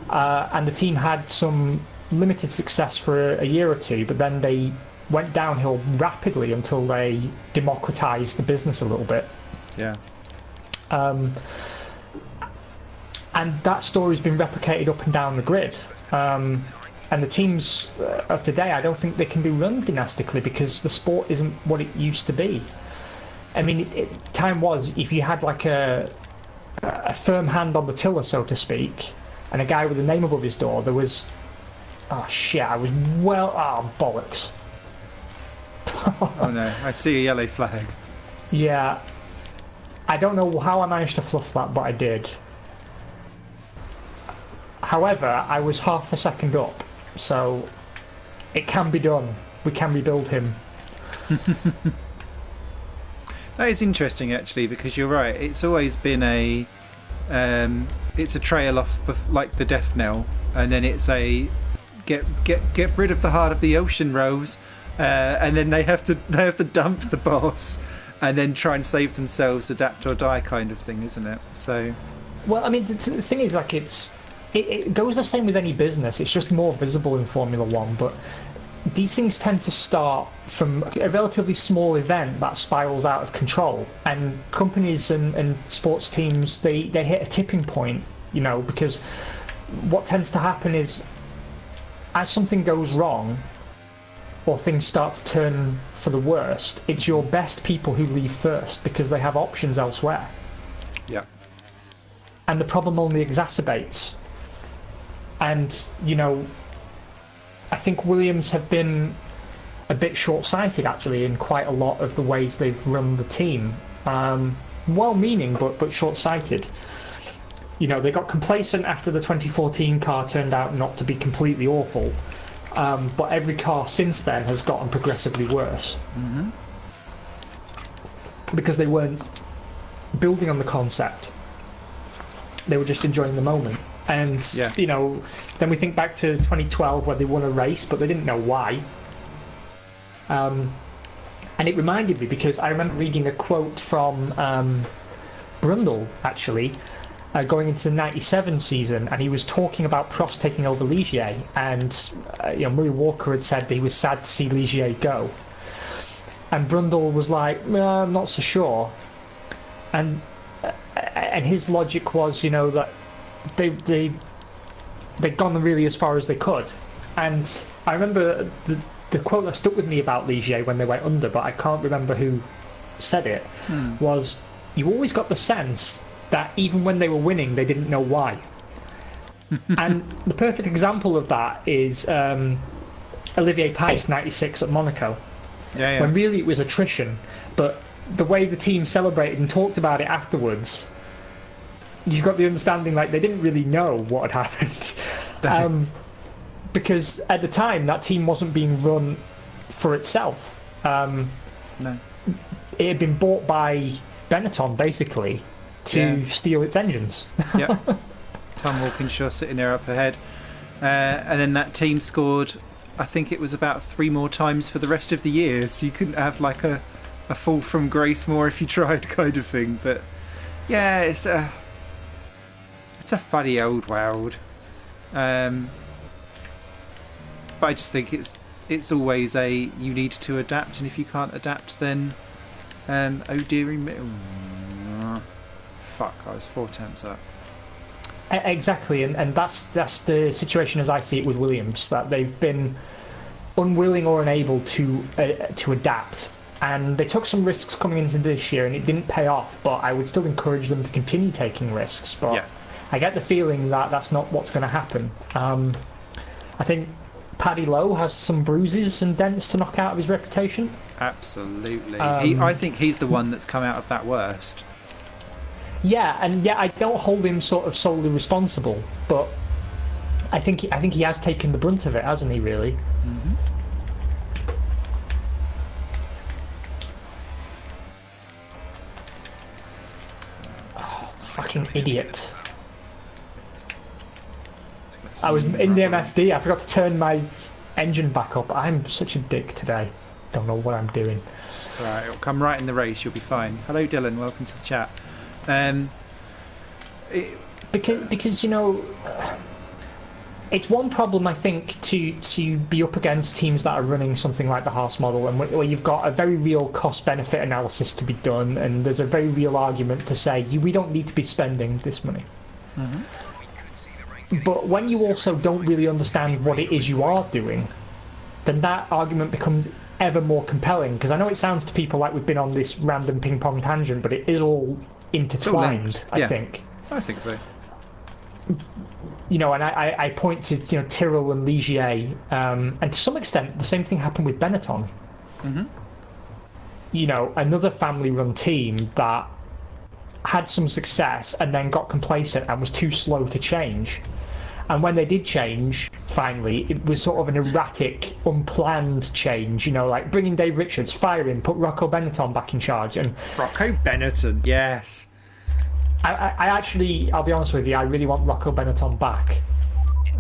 and the team had some limited success for a year or two, but then they went downhill rapidly until they democratized the business a little bit. Yeah. And that story's been replicated up and down the grid. And the teams of today, I don't think they can be run dynastically, because the sport isn't what it used to be. I mean, time was, if you had like a firm hand on the tiller, so to speak, and a guy with a name above his door, there was... Oh, shit, bollocks. Oh, no, I see a yellow flag. Yeah. I don't know how I managed to fluff that, but I did. However, I was half a second up, so it can be done. We can rebuild him. That is interesting, actually, because you're right. It's always been it's a trail off like the death knell, and then it's a get rid of the heart of the ocean, Rose, and then they have to dump the boss, and then try and save themselves, adapt or die, kind of thing, isn't it? So, well, I mean, the thing is, like, it goes the same with any business. It's just more visible in Formula One, but these things tend to start from a relatively small event that spirals out of control, and companies and sports teams, they hit a tipping point, because what tends to happen is, as something goes wrong or things start to turn for the worst, it's your best people who leave first because they have options elsewhere. Yeah. And the problem only exacerbates. And, I think Williams have been a bit short-sighted, actually, in quite a lot of the ways they've run the team. Well-meaning, but short-sighted. They got complacent after the 2014 car turned out not to be completely awful. But every car since then has gotten progressively worse. Mm-hmm. Because they weren't building on the concept. They were just enjoying the moment. And, then we think back to 2012 where they won a race, but they didn't know why. And it reminded me, because I remember reading a quote from Brundle, actually, going into the 97 season, and he was talking about Prost taking over Ligier, and Murray Walker had said that he was sad to see Ligier go. And Brundle was like, I'm not so sure. And his logic was, that they'd gone really as far as they could. And I remember the quote that stuck with me about Ligier when they went under, but I can't remember who said it, was, you always got the sense that even when they were winning, they didn't know why. And the perfect example of that is Olivier Pace, 96 at Monaco. When really it was attrition, but the way the team celebrated and talked about it afterwards, you got the understanding like they didn't really know what had happened. Because at the time that team wasn't being run for itself. No. It had been bought by Benetton basically to steal its engines. Yep. Tom Walkinshaw sitting there up ahead. And then that team scored, I think it was about 3 more times for the rest of the year, so you couldn't have like a fall from grace more if you tried, kind of thing. But yeah, it's a funny old world. But I just think it's always you need to adapt, and if you can't adapt, then oh dearie me, fuck, I was 4 attempts up. Exactly, and that's the situation as I see it with Williams, that they've been unwilling or unable to adapt, and they took some risks coming into this year and it didn't pay off, but I would still encourage them to continue taking risks. But I get the feeling that that's not what's going to happen. I think Paddy Lowe has some bruises and dents to knock out of his reputation. Absolutely. I think he's the one that's come out of that worst. Yeah, and I don't hold him sort of solely responsible, but I think he has taken the brunt of it, hasn't he? Really. Mm-hmm. Oh, fucking idiot! I was in the MFD. I forgot to turn my engine back up. I'm such a dick today. Don't know what I'm doing. It's alright. It'll come right in the race. You'll be fine. Hello, Dylan. Welcome to the chat. Because it's one problem, I think, to be up against teams that are running something like the Haas model, and where you've got a very real cost-benefit analysis to be done, and there's a very real argument to say we don't need to be spending this money. Mm-hmm. But when you also don't really understand what it is you are doing, then that argument becomes ever more compelling. Because I know it sounds to people like we've been on this random ping-pong tangent, but it is all intertwined, I think. I think so. And I point to Tyrrell and Ligier, and to some extent the same thing happened with Benetton. Mm-hmm. Another family-run team that had some success and then got complacent and was too slow to change. And when they did change, finally, it was sort of an erratic, unplanned change. Like bringing Dave Richards, fire him, put Rocco Benetton back in charge. And Rocco Benetton, yes. I actually, I'll be honest with you, I really want Rocco Benetton back.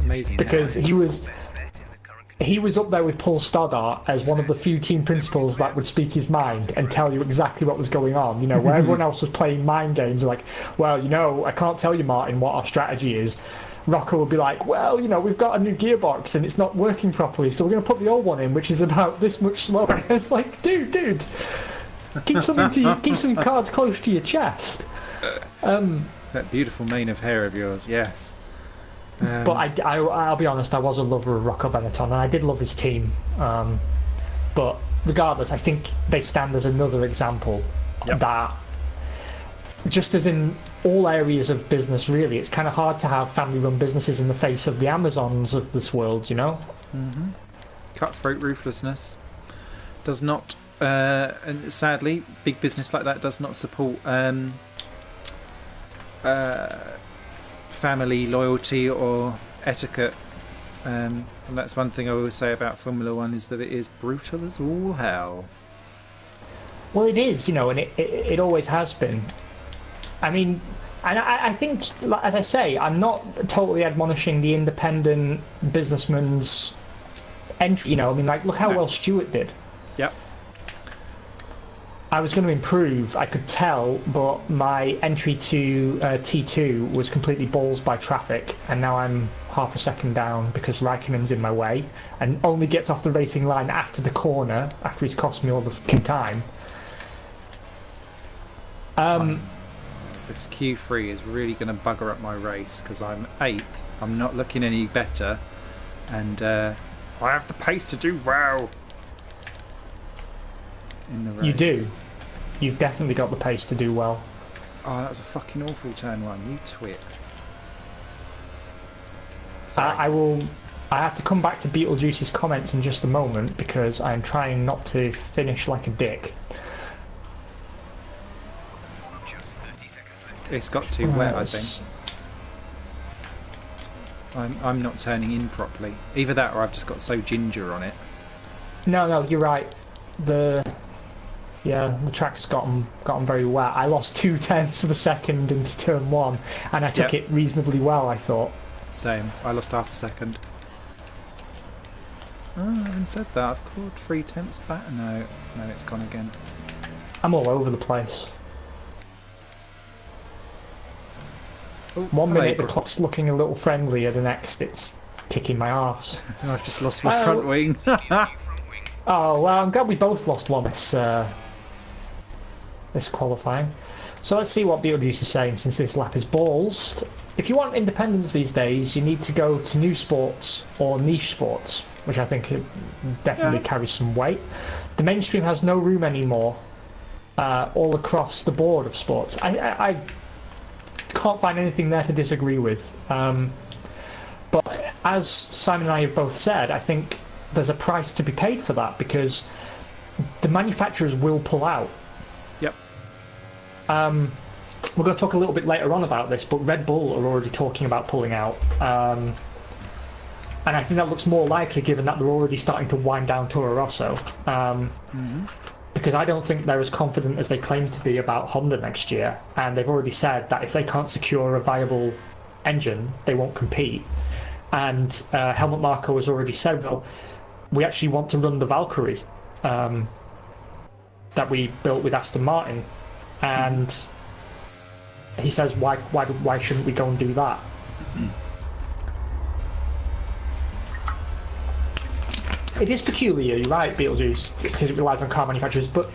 Amazing. Because he was up there with Paul Stoddart as one of the few team principals that would speak his mind and tell you exactly what was going on. Where everyone else was playing mind games, like, well, I can't tell you, Martin, what our strategy is. Rocco would be like, well, we've got a new gearbox and it's not working properly, so we're going to put the old one in, which is about this much slower. And it's like, dude, keep some cards close to your chest. That beautiful mane of hair of yours, yes. But I'll be honest, I was a lover of Rocco Benetton, and I did love his team. But regardless, I think they stand as another example that, just as in all areas of business, really. It's kind of hard to have family-run businesses in the face of the Amazons of this world, you know? Mm-hmm. Cutthroat ruthlessness does not, and sadly, big business like that does not support family loyalty or etiquette. And that's one thing I always say about Formula One, is that it is brutal as all hell. Well, it is, you know, and it always has been. I mean, and I think, as I say, I'm not totally admonishing the independent businessman's entry. You know, I mean, like, look how well Stewart did. Yep. I was going to improve, I could tell, but my entry to T2 was completely balls by traffic, and now I'm half a second down because Raikkonen's in my way and only gets off the racing line after the corner, after he's cost me all the fucking time. This Q3 is really going to bugger up my race because I'm 8th. I'm not looking any better, and I have the pace to do well in the race. You do. You've definitely got the pace to do well. Oh, that was a fucking awful turn one. You twit. I have to come back to Beetlejuice's comments in just a moment because I'm trying not to finish like a dick. It's got too wet, I think. I'm not turning in properly. Either that or I've just got so ginger on it. No, you're right. The track's gotten very wet. I lost 0.2 of a second into turn 1, and I took it reasonably well, I thought. Same. I lost half a second. Oh, having said that, I've clawed 0.3 back. No, it's gone again. I'm all over the place. Oh, 1 minute the clock's looking a little friendlier, the next it's kicking my arse. I've just lost my front wing. Oh, well, I'm glad we both lost one this qualifying. So let's see what Beetlejuice is saying, since this lap is balls. If you want independence these days, you need to go to new sports or niche sports, which I think definitely carries some weight. The mainstream has no room anymore all across the board of sports. I can't find anything there to disagree with. But as Simon and I have both said, I think there's a price to be paid for that, because the manufacturers will pull out. Yep. We're going to talk a little bit later on about this, but Red Bull are already talking about pulling out. And I think that looks more likely given that they're already starting to wind down Toro Rosso. Because I don't think they're as confident as they claim to be about Honda next year. And they've already said that if they can't secure a viable engine, they won't compete. And Helmut Marko has already said, well, we actually want to run the Valkyrie that we built with Aston Martin. And he says, why shouldn't we go and do that? It is peculiar, you're right, Beetlejuice, because it relies on car manufacturers, but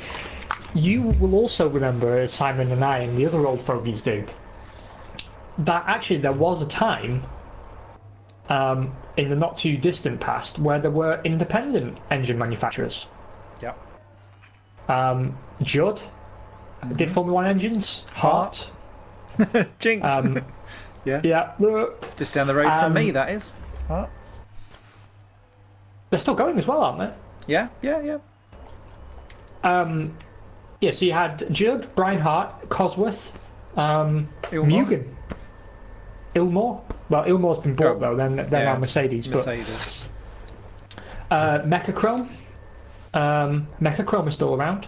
you will also remember, as Simon and I and the other old fogies do, that actually there was a time in the not too distant past where there were independent engine manufacturers. Yep. Judd did Formula 1 engines. Hart. Jinx. Yeah. Just down the road from me, that is. They're still going as well, aren't they? Yeah. Yeah, so you had Judd, Brian Hart, Cosworth, Mugen, Ilmore. Well, Ilmore's been bought though. They're now Mercedes. Mercedes. But Mechachrome. Mechachrome is still around.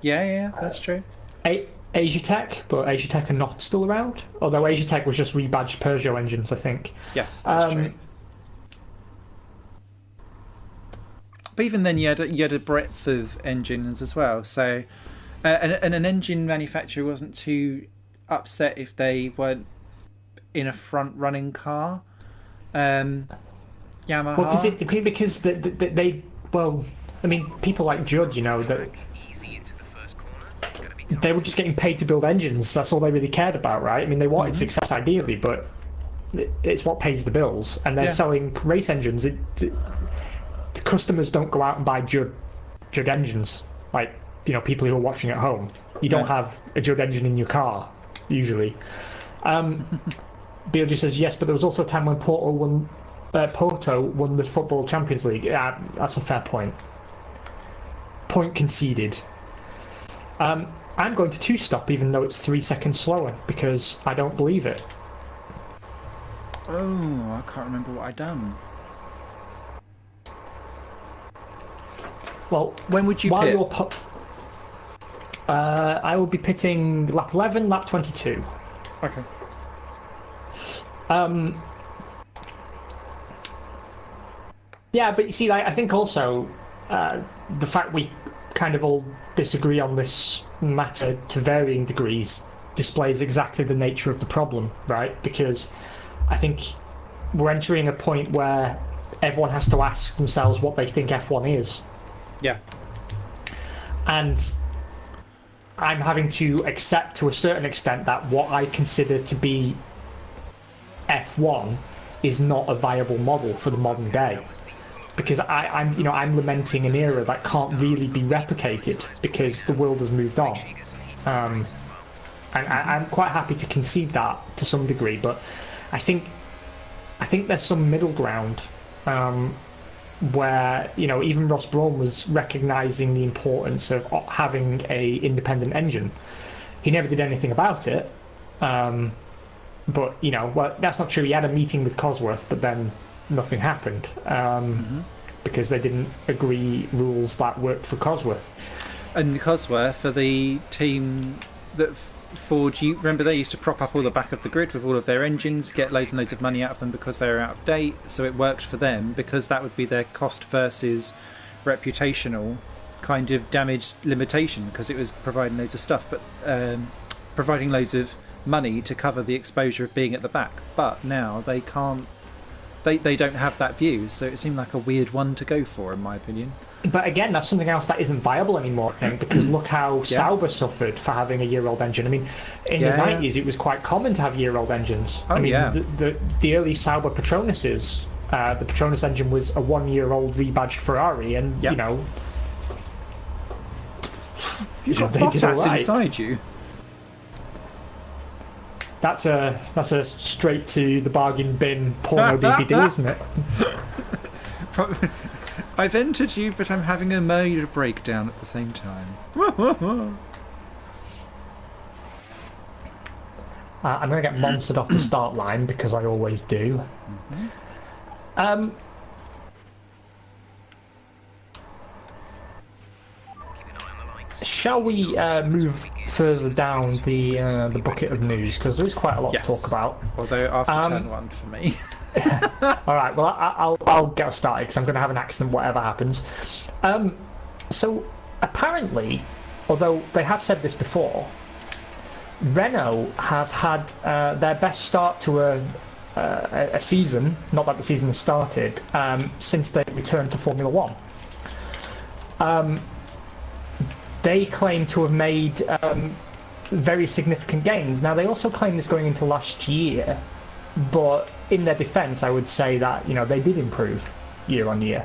Yeah, that's true. Asiatech, but Asiatech are not still around. Although Asiatech was just rebadged Peugeot engines, I think. Yes, that's true. But even then, you had a breadth of engines as well. So, and an engine manufacturer wasn't too upset if they weren't in a front-running car. Yamaha. Well, because they well, I mean, people like Judd, you know, that they were just getting paid to build engines. That's all they really cared about, right? I mean, they wanted success ideally, but it's what pays the bills. And they're selling race engines. The customers don't go out and buy Judd engines. Like, you know, people who are watching at home. You don't have a Judd engine in your car. usually. BLG says yes, but there was also a time when Porto won the Football Champions League. Yeah, that's a fair point. Point conceded. I'm going to two-stop even though it's 3 seconds slower because I don't believe it. Oh, I can't remember what I'd done. Well, when would you while pit? You're I will be pitting lap 11, lap 22. Okay. Yeah, but you see, like, I think also the fact we kind of all disagree on this matter to varying degrees displays exactly the nature of the problem, right? Because I think we're entering a point where everyone has to ask themselves what they think F1 is. Yeah. And I'm having to accept to a certain extent that what I consider to be F1 is not a viable model for the modern day. Because I'm lamenting an era that can't really be replicated because the world has moved on. And I'm quite happy to concede that to some degree, but I think there's some middle ground where even Ross Brawn was recognising the importance of having a independent engine. He never did anything about it, but well, that's not true. He had a meeting with Cosworth, but then nothing happened because they didn't agree rules that worked for Cosworth. And Cosworth are the team that Ford, you remember they used to prop up all the back of the grid with all of their engines, get loads and loads of money out of them because they were out of date, so it worked for them because that would be their cost versus reputational kind of damage limitation because it was providing loads of stuff, but providing loads of money to cover the exposure of being at the back. But now they can't, they don't have that view, so it seemed like a weird one to go for, in my opinion. But again, that's something else that isn't viable anymore, I think, because look how Sauber suffered for having a year-old engine. I mean, in the 90s, it was quite common to have year-old engines. Oh, I mean, the early Sauber Petronases, the Petronas engine was a one-year-old rebadged Ferrari, and, you've got they Bottas did all right. inside you. That's a straight to the bargain bin porno DVD, isn't it? I've entered you, but I'm having a major breakdown at the same time. I'm going to get monstered off the start line because I always do. Shall we move further down the bucket of news, because there is quite a lot to talk about. Although after turn one for me. All right, well, I'll get us started because I'm going to have an accident whatever happens. So apparently, although they have said this before, Renault have had their best start to a season, not that the season has started, since they returned to Formula One. They claim to have made very significant gains. Now, they also claim this going into last year, but in their defence, I would say that they did improve year on year.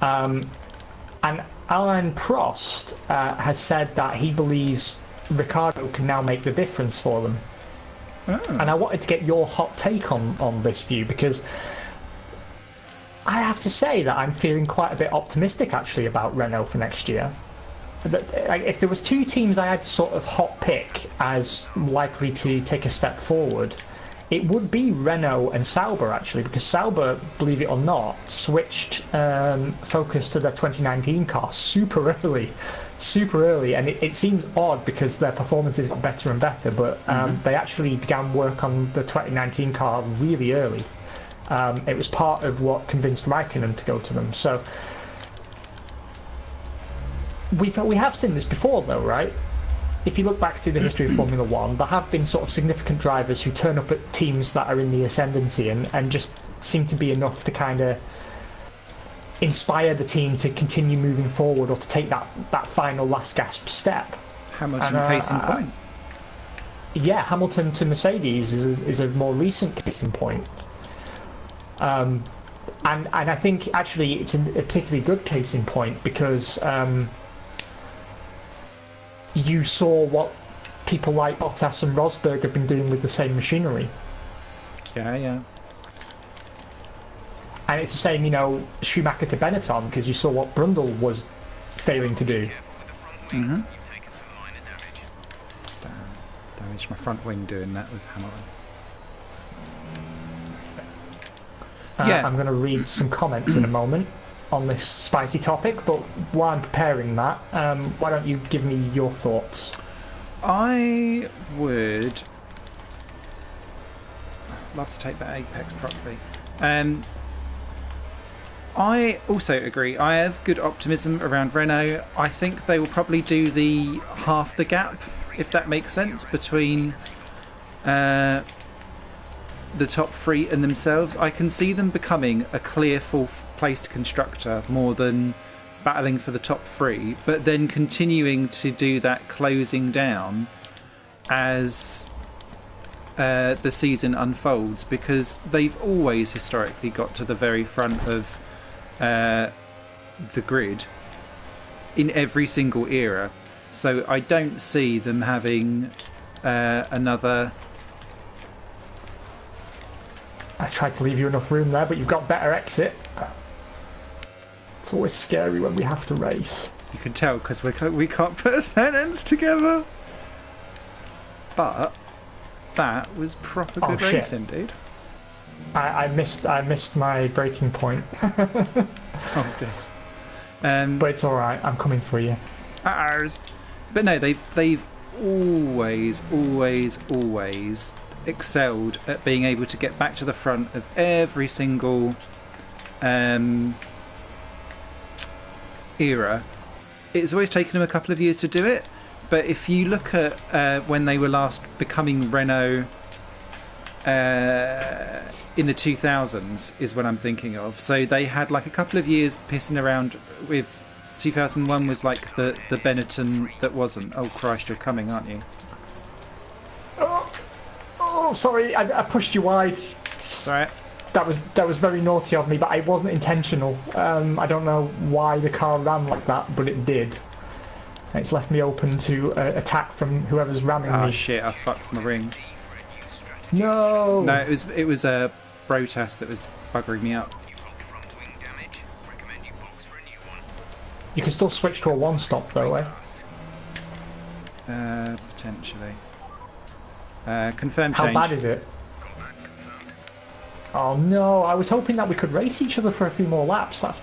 And Alain Prost has said that he believes Ricciardo can now make the difference for them. And I wanted to get your hot take on this view, because I have to say that I'm feeling quite a bit optimistic actually about Renault for next year. If there was two teams I had to sort of hot pick as likely to take a step forward, it would be Renault and Sauber actually, because Sauber, believe it or not, switched focus to their 2019 car super early, and it seems odd because their performances got better and better, but they actually began work on the 2019 car really early. It was part of what convinced Raikkonen to go to them. So we have seen this before though, right? If you look back through the history of Formula One, there have been sort of significant drivers who turn up at teams that are in the ascendancy and just seem to be enough to kind of inspire the team to continue moving forward or to take that final last gasp step. Hamilton, case in point. Yeah, Hamilton to Mercedes is a more recent case in point. And I think actually it's a particularly good case in point because you saw what people like Bottas and Rosberg have been doing with the same machinery. Yeah. And it's the same, Schumacher to Benetton, because you saw what Brundle was failing to do. Mm-hmm. Damaged my front wing doing that with Hamilton. Yeah. I'm going to read some comments in a moment on this spicy topic, but while I'm preparing that, why don't you give me your thoughts? I would love to take that apex properly. I also agree. I have good optimism around Renault. I think they will probably do the half the gap, if that makes sense, between the top three and themselves. I can see them becoming a clear fourth placed constructor more than battling for the top three, but then continuing to do that closing down as the season unfolds, because they've always historically got to the very front of the grid in every single era. So I don't see them having another... I tried to leave you enough room there, but you've got better exit. It's always scary when we have to race. You can tell because we can't put a sentence together. But that was proper good racing, dude. I missed my breaking point. Oh dear. But it's all right. I'm coming for you. But no, they've always excelled at being able to get back to the front of every single era. It's always taken them a couple of years to do it, but if you look at when they were last becoming Renault in the 2000s is what I'm thinking of. So they had like a couple of years pissing around with 2001 was like the Benetton that wasn't. Oh Christ, you're coming, aren't you? Oh, sorry, I pushed you wide. Sorry. That was very naughty of me, but it wasn't intentional. I don't know why the car ran like that, but it did. It's left me open to attack from whoever's ramming me. Oh shit! I fucked my ring. No. No, it was a Brotas that was buggering me up. You can still switch to a one-stop though, eh? Potentially. Confirm How change. bad is it? Oh no, I was hoping that we could race each other for a few more laps. That's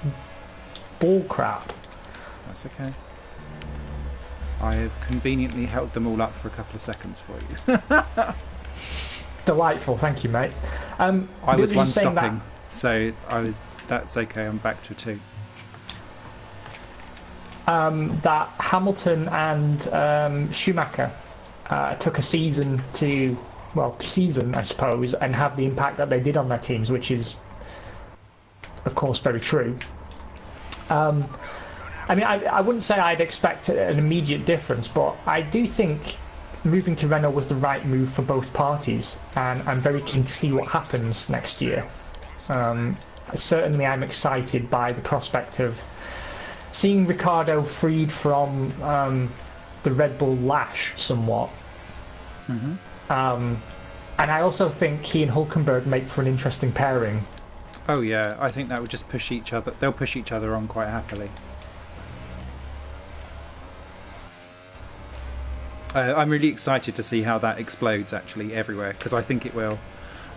bull crap. That's okay. I have conveniently held them all up for a couple of seconds for you. Delightful, thank you, mate. I was one stopping, so that's okay, I'm back to two. That Hamilton and Schumacher took a season to season, I suppose, and have the impact that they did on their teams, which is, of course, very true. I mean, I wouldn't say I'd expect an immediate difference, but I do think moving to Renault was the right move for both parties, and I'm very keen to see what happens next year. Certainly I'm excited by the prospect of seeing Ricciardo freed from the Red Bull lash somewhat. Mm-hmm. And I also think he and Hülkenberg make for an interesting pairing. Oh yeah, I think that would just push each other. They'll push each other on quite happily. I'm really excited to see how that explodes actually everywhere, because I think it will.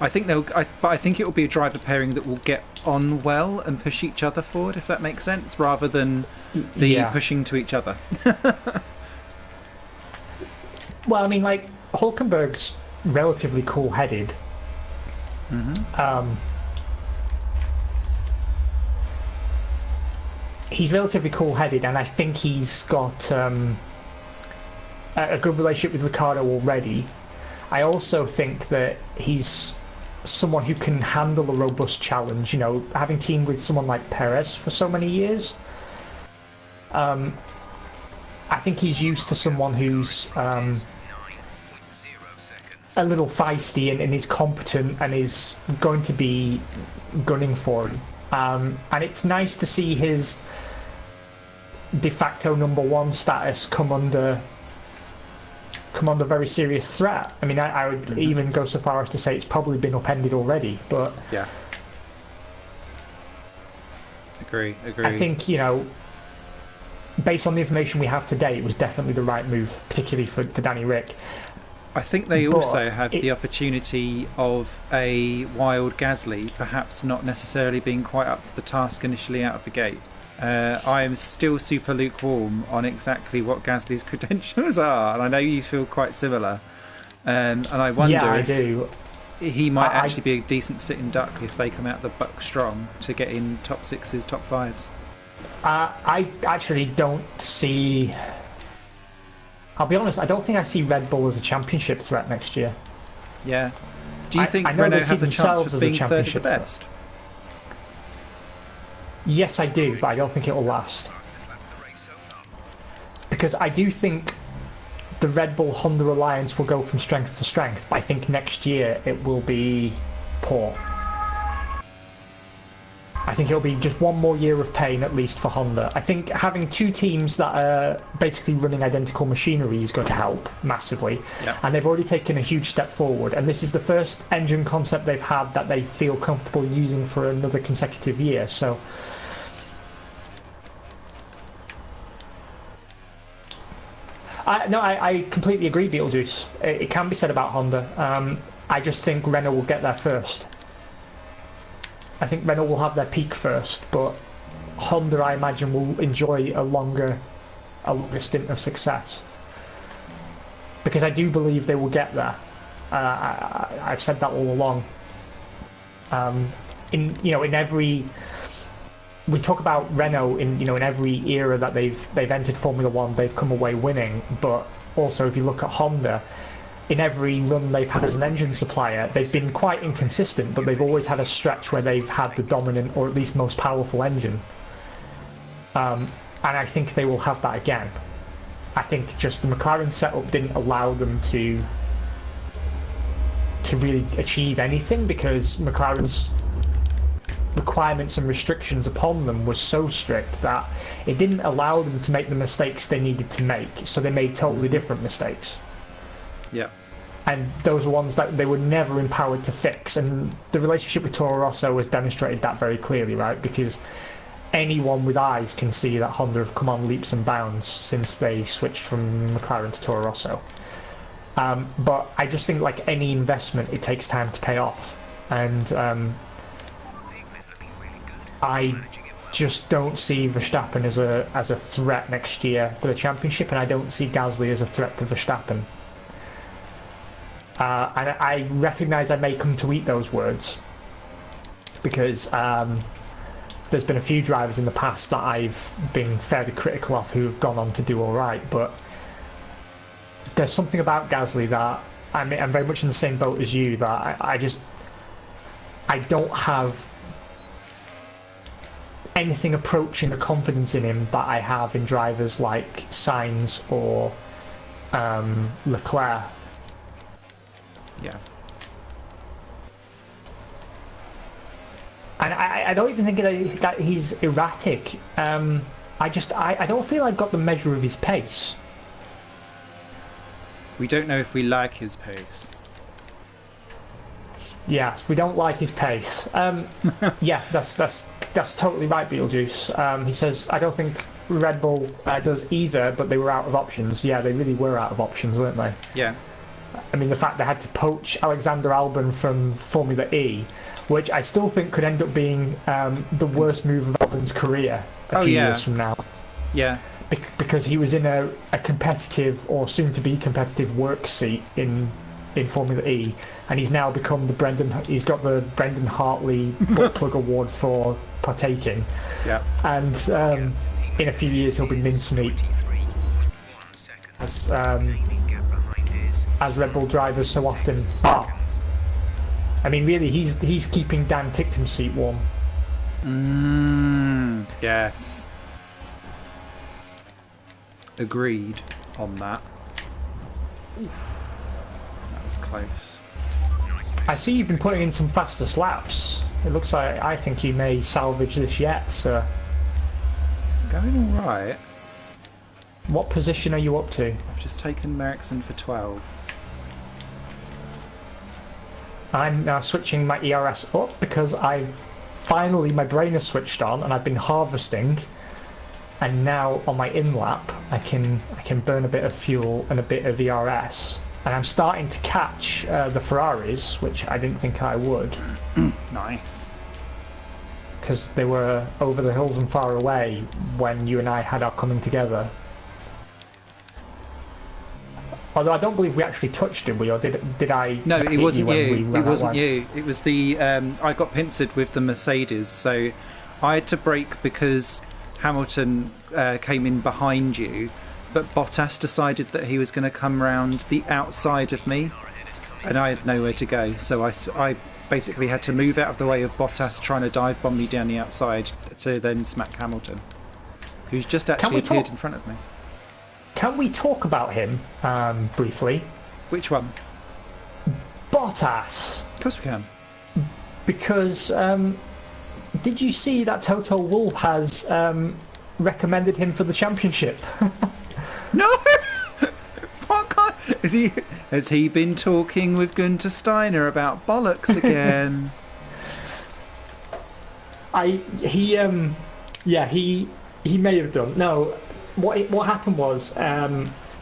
I think I think it will be a driver pairing that will get on well and push each other forward, if that makes sense, rather than the pushing to each other. Well, I mean, like, Hülkenberg's relatively cool-headed. Mm-hmm. He's relatively cool-headed, and I think he's got a good relationship with Ricciardo already. I also think that he's someone who can handle a robust challenge, having teamed with someone like Perez for so many years. I think he's used to someone who's a little feisty and is competent and is going to be gunning for him. And it's nice to see his de facto number one status come under come under very serious threat. I mean, I would even go so far as to say it's probably been upended already. But yeah, agree. I think, you know, based on the information we have today, it was definitely the right move, particularly for Danny Rick. I think they also have the opportunity of a wild Gasly, perhaps not necessarily being quite up to the task initially out of the gate. I am still super lukewarm on exactly what Gasly's credentials are, and I know you feel quite similar. And I wonder if he might actually be a decent sitting duck if they come out the buck strong to get in top sixes, top fives. I actually don't see... I'll be honest, I don't think I see Red Bull as a championship threat next year. Yeah. Do you think Renault have the chance of being third at the best? Yes, I do, but I don't think it will last. Because I do think the Red Bull-Honda alliance will go from strength to strength, but I think next year it will be poor. I think it'll be just one more year of pain, at least for Honda. I think having two teams that are basically running identical machinery is going to help massively. Yeah. And they've already taken a huge step forward. And this is the first engine concept they've had that they feel comfortable using for another consecutive year. So, I completely agree, Beetlejuice. It can be said about Honda. I just think Renault will get there first. I think Renault will have their peak first, but Honda, I imagine, will enjoy a longer stint of success. Because I do believe they will get there. I've said that all along. In every, we talk about Renault in every era that they've entered Formula One, they've come away winning. But also, if you look at Honda, in every run they've had as an engine supplier, they've been quite inconsistent, but they've always had a stretch where they've had the dominant, or at least most powerful engine. And I think they will have that again. I think just the McLaren setup didn't allow them to really achieve anything, because McLaren's requirements and restrictions upon them was so strict that it didn't allow them to make the mistakes they needed to make, so they made totally different mistakes. Yeah. And those are ones that they were never empowered to fix. And the relationship with Toro Rosso has demonstrated that very clearly, right? Because anyone with eyes can see that Honda have come on leaps and bounds since they switched from McLaren to Toro Rosso. But I just think, like any investment, it takes time to pay off. And I just don't see Verstappen as a threat next year for the championship, and I don't see Gasly as a threat to Verstappen. And I recognise I may come to eat those words, because there's been a few drivers in the past that I've been fairly critical of who have gone on to do alright, but there's something about Gasly that I'm very much in the same boat as you, that I don't have anything approaching the confidence in him that I have in drivers like Sainz or Leclerc. Yeah. And I don't even think that he's erratic. I don't feel I've got the measure of his pace. We don't know if we like his pace. Yes, we don't like his pace. Yeah, that's totally right, Beetlejuice. He says, I don't think Red Bull does either, but they were out of options. Yeah, they really were out of options, weren't they? Yeah. I mean, the fact they had to poach Alexander Albon from Formula E, which I still think could end up being the worst move of Albon's career a few years from now. Yeah. Because he was in a competitive, or soon-to-be competitive, work seat in Formula E, and he's now become he's got the Brendan Hartley butt plug award for partaking. Yeah. And in a few years he'll be mincemeat, as Red Bull drivers so often are. I mean, really, he's keeping Dan Ticktum's seat warm. Yes. Agreed on that. That was close. I see you've been putting in some faster slaps. It looks like I think you may salvage this yet, sir. It's going all right. What position are you up to? I've just taken Merrickson for 12. I'm now switching my ERS up because finally my brain has switched on and I've been harvesting, and now on my in lap I can burn a bit of fuel and a bit of ERS, and I'm starting to catch the Ferraris, which I didn't think I would. Nice. Because they were over the hills and far away when you and I had our coming together. Although I don't believe we actually touched, did we? Or did I? No, it wasn't you. It wasn't line? you. It was the... I got pincered with the Mercedes, so I had to brake because Hamilton came in behind you, but Bottas decided that he was going to come round the outside of me, and I had nowhere to go, so I basically had to move out of the way of Bottas trying to dive bomb me down the outside to then smack Hamilton, who's just actually appeared in front of me. Can we talk about him briefly? Which one? Bottas. Of course we can. Because did you see that Toto Wolff has recommended him for the championship? No! What kind? Has he been talking with Gunter Steiner about bollocks again? He may have done. No, what happened was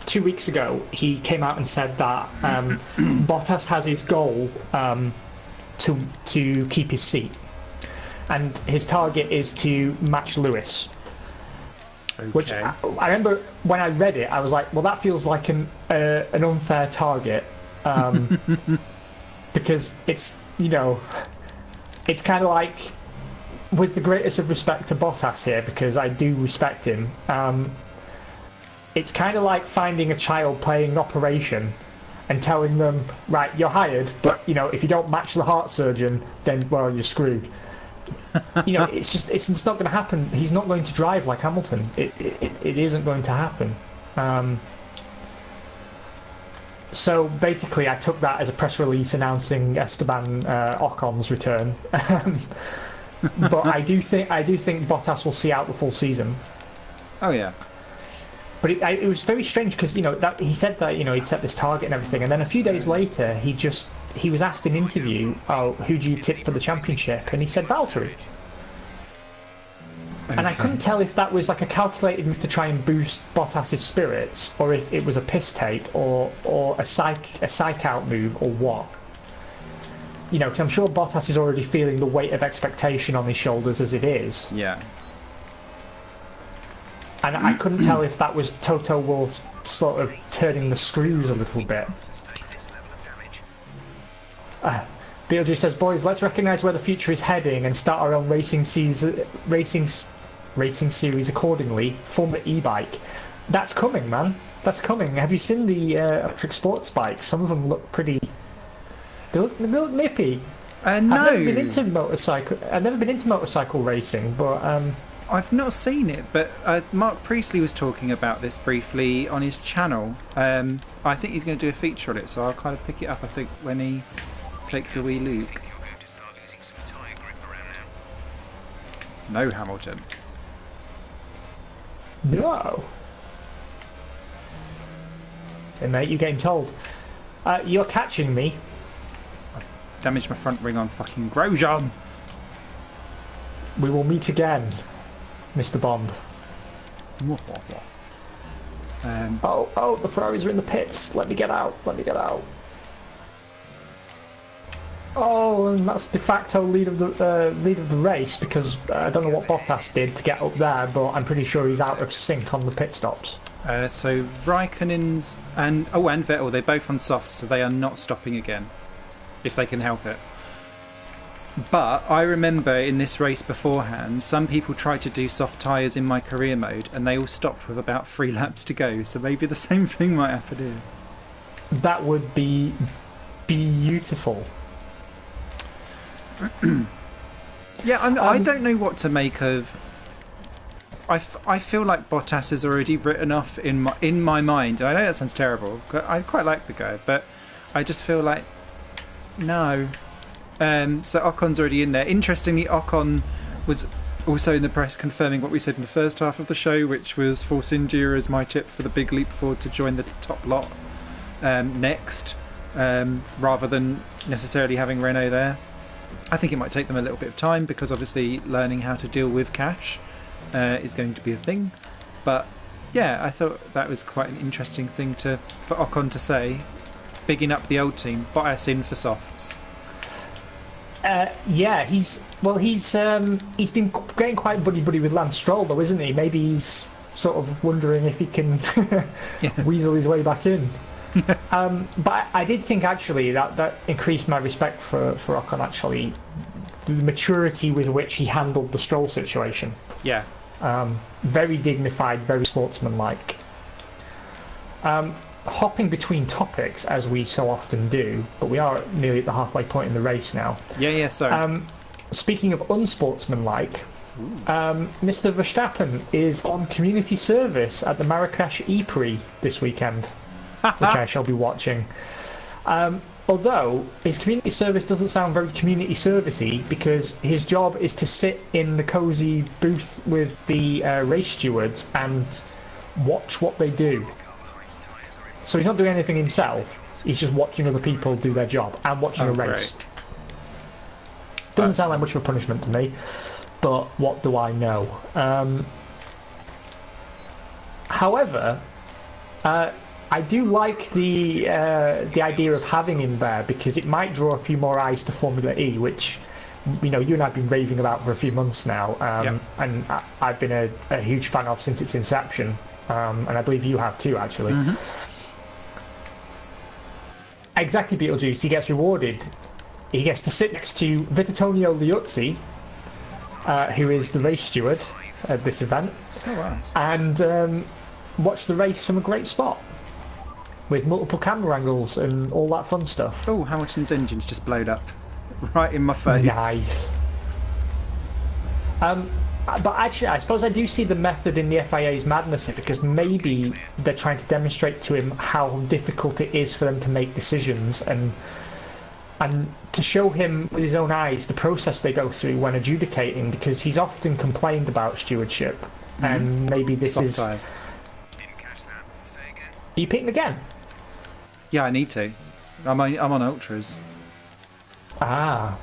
2 weeks ago he came out and said that Bottas has his goal to keep his seat, and his target is to match Lewis. Okay. Which I remember when I read it, I was like, well, that feels like an unfair target, because it's it's kind of like, with the greatest of respect to Bottas here, because I do respect him. It's kind of like finding a child playing Operation and telling them, right, you're hired, but if you don't match the heart surgeon, then well, you're screwed. It's not going to happen. He's not going to drive like Hamilton. It isn't going to happen. So basically, I took that as a press release announcing Esteban Ocon's return. But I do think Bottas will see out the full season. Oh yeah. But it was very strange because that he said that he'd set this target and everything, and then a few days later he was asked in an interview, "Oh, who do you tip for the championship?" And he said Valtteri. Okay. And I couldn't tell if that was like a calculated move to try and boost Bottas's spirits, or if it was a piss take, or a psych out move, or what. Because I'm sure Bottas is already feeling the weight of expectation on his shoulders as it is. Yeah. And I couldn't tell if that was Toto Wolff sort of turning the screws a little bit. BLG says, boys, let's recognise where the future is heading and start our own racing series accordingly. Form e-bike. That's coming, man. That's coming. Have you seen the electric sports bikes? Some of them look pretty... They look nippy. No. I've never been into motorcycle racing, but... I've not seen it, but Mark Priestley was talking about this briefly on his channel. I think he's going to do a feature on it, so I'll kind of pick it up, I think, when he takes a wee look. No, Hamilton. No. Hey, mate, you're getting told. You're catching me. I damaged my front ring on fucking Grosjean. We will meet again, Mr. Bond. Oh, the Ferraris are in the pits. Let me get out. Oh, and that's de facto lead of the race, because I don't know what Bottas did to get up there, but I'm pretty sure he's out of sync on the pit stops. So Raikkonen's and Vettel, they're both on soft, so they are not stopping again, if they can help it. But I remember in this race beforehand, some people tried to do soft tyres in my career mode, and they all stopped with about 3 laps to go. So maybe the same thing might happen here. That would be beautiful. Yeah, I don't know what to make of. I feel like Bottas is already written off in my mind. I know that sounds terrible. I quite like the guy, but I just feel like no. So Ocon's already in there. Interestingly, Ocon was Also in the press confirming what we said in the first half of the show, which was Force India as my tip for the big leap forward to join the top lot next, rather than necessarily having Renault there. I think it might take them a little bit of time because obviously learning how to deal with cash is going to be a thing. But yeah, I thought that was quite an interesting thing for Ocon to say, bigging up the old team, bias in for softs. Yeah, he's been getting quite buddy with Lance Stroll though, isn't he? Maybe he's sort of wondering if he can weasel his way back in. But I did think actually that increased my respect for Ocon, actually, the maturity with which he handled the Stroll situation. Yeah. Very dignified, very sportsmanlike. Hopping between topics, as we so often do, but we are nearly at the halfway point in the race now. Yeah, sorry. Speaking of unsportsmanlike, Mr. Verstappen is on community service at the Marrakesh E-Prix this weekend, which I shall be watching. Although his community service doesn't sound very community servicey, because his job is to sit in the cosy booth with the race stewards and watch what they do. So he's not doing anything himself, he's just watching other people do their job and watching a race. Great. Doesn't sound like much of a punishment to me, but what do I know? However, I do like the idea of having him there, because it might draw a few more eyes to Formula E, which you and I have been raving about for a few months now, and I've been a huge fan of since its inception, and I believe you have too, actually. Mm-hmm. Exactly, Beetlejuice. He gets rewarded. He gets to sit next to Vitattonio Liuzzi, who is the race steward at this event, and watch the race from a great spot with multiple camera angles and all that fun stuff. Oh, Hamilton's engine's just blowed up right in my face. Nice. But actually, I suppose I do see the method in the FIA's madness here, because maybe they're trying to demonstrate to him how difficult it is for them to make decisions, and to show him with his own eyes the process they go through when adjudicating, because he's often complained about stewardship, and maybe this Soft is... tyres. Didn't catch that. Say again. Are you pitting again? Yeah, I need to. I'm on ultras. Ah.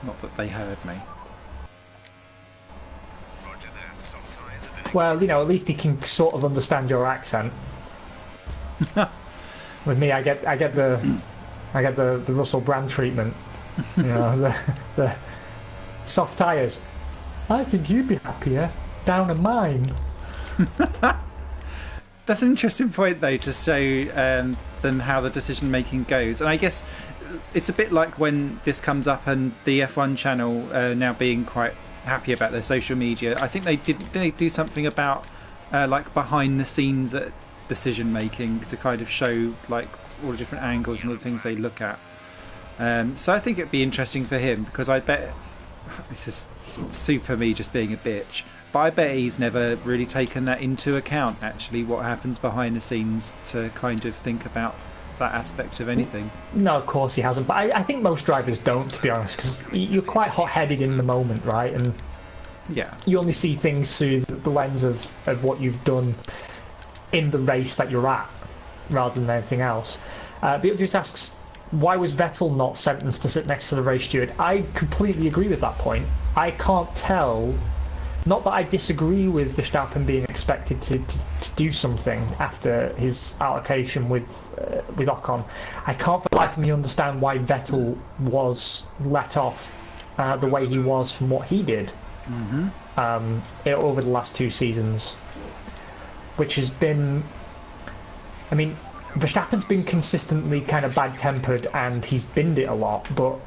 Not that they heard me. Roger that. Soft tyres have been Well, at least he can sort of understand your accent. With me, I get the Russell Brand treatment. The soft tyres. I think you'd be happier down a mine. That's an interesting point, though, to show them how the decision making goes. And I guess it's a bit like when this comes up and the F1 channel now being quite happy about their social media. I think they do something about like behind the scenes decision making to kind of show like all the different angles and all the things they look at. So I think it'd be interesting for him, because I bet this is super me just being a bitch, but I bet he's never really taken that into account, actually, what happens behind the scenes, to kind of think about that aspect of anything. No, of course he hasn't, but I think most drivers don't, to be honest, because you're quite hot-headed in the moment, right? And yeah, you only see things through the lens of what you've done in the race that you're at, rather than anything else. Beetlejuice asks, why was Vettel not sentenced to sit next to the race steward? I completely agree with that point. I can't tell... Not that I disagree with Verstappen being expected to do something after his allocation with Ocon. I can't for the life of me understand why Vettel was let off the way he was from what he did over the last 2 seasons, which has been... I mean, Verstappen's been consistently kind of bad-tempered and he's binned it a lot, but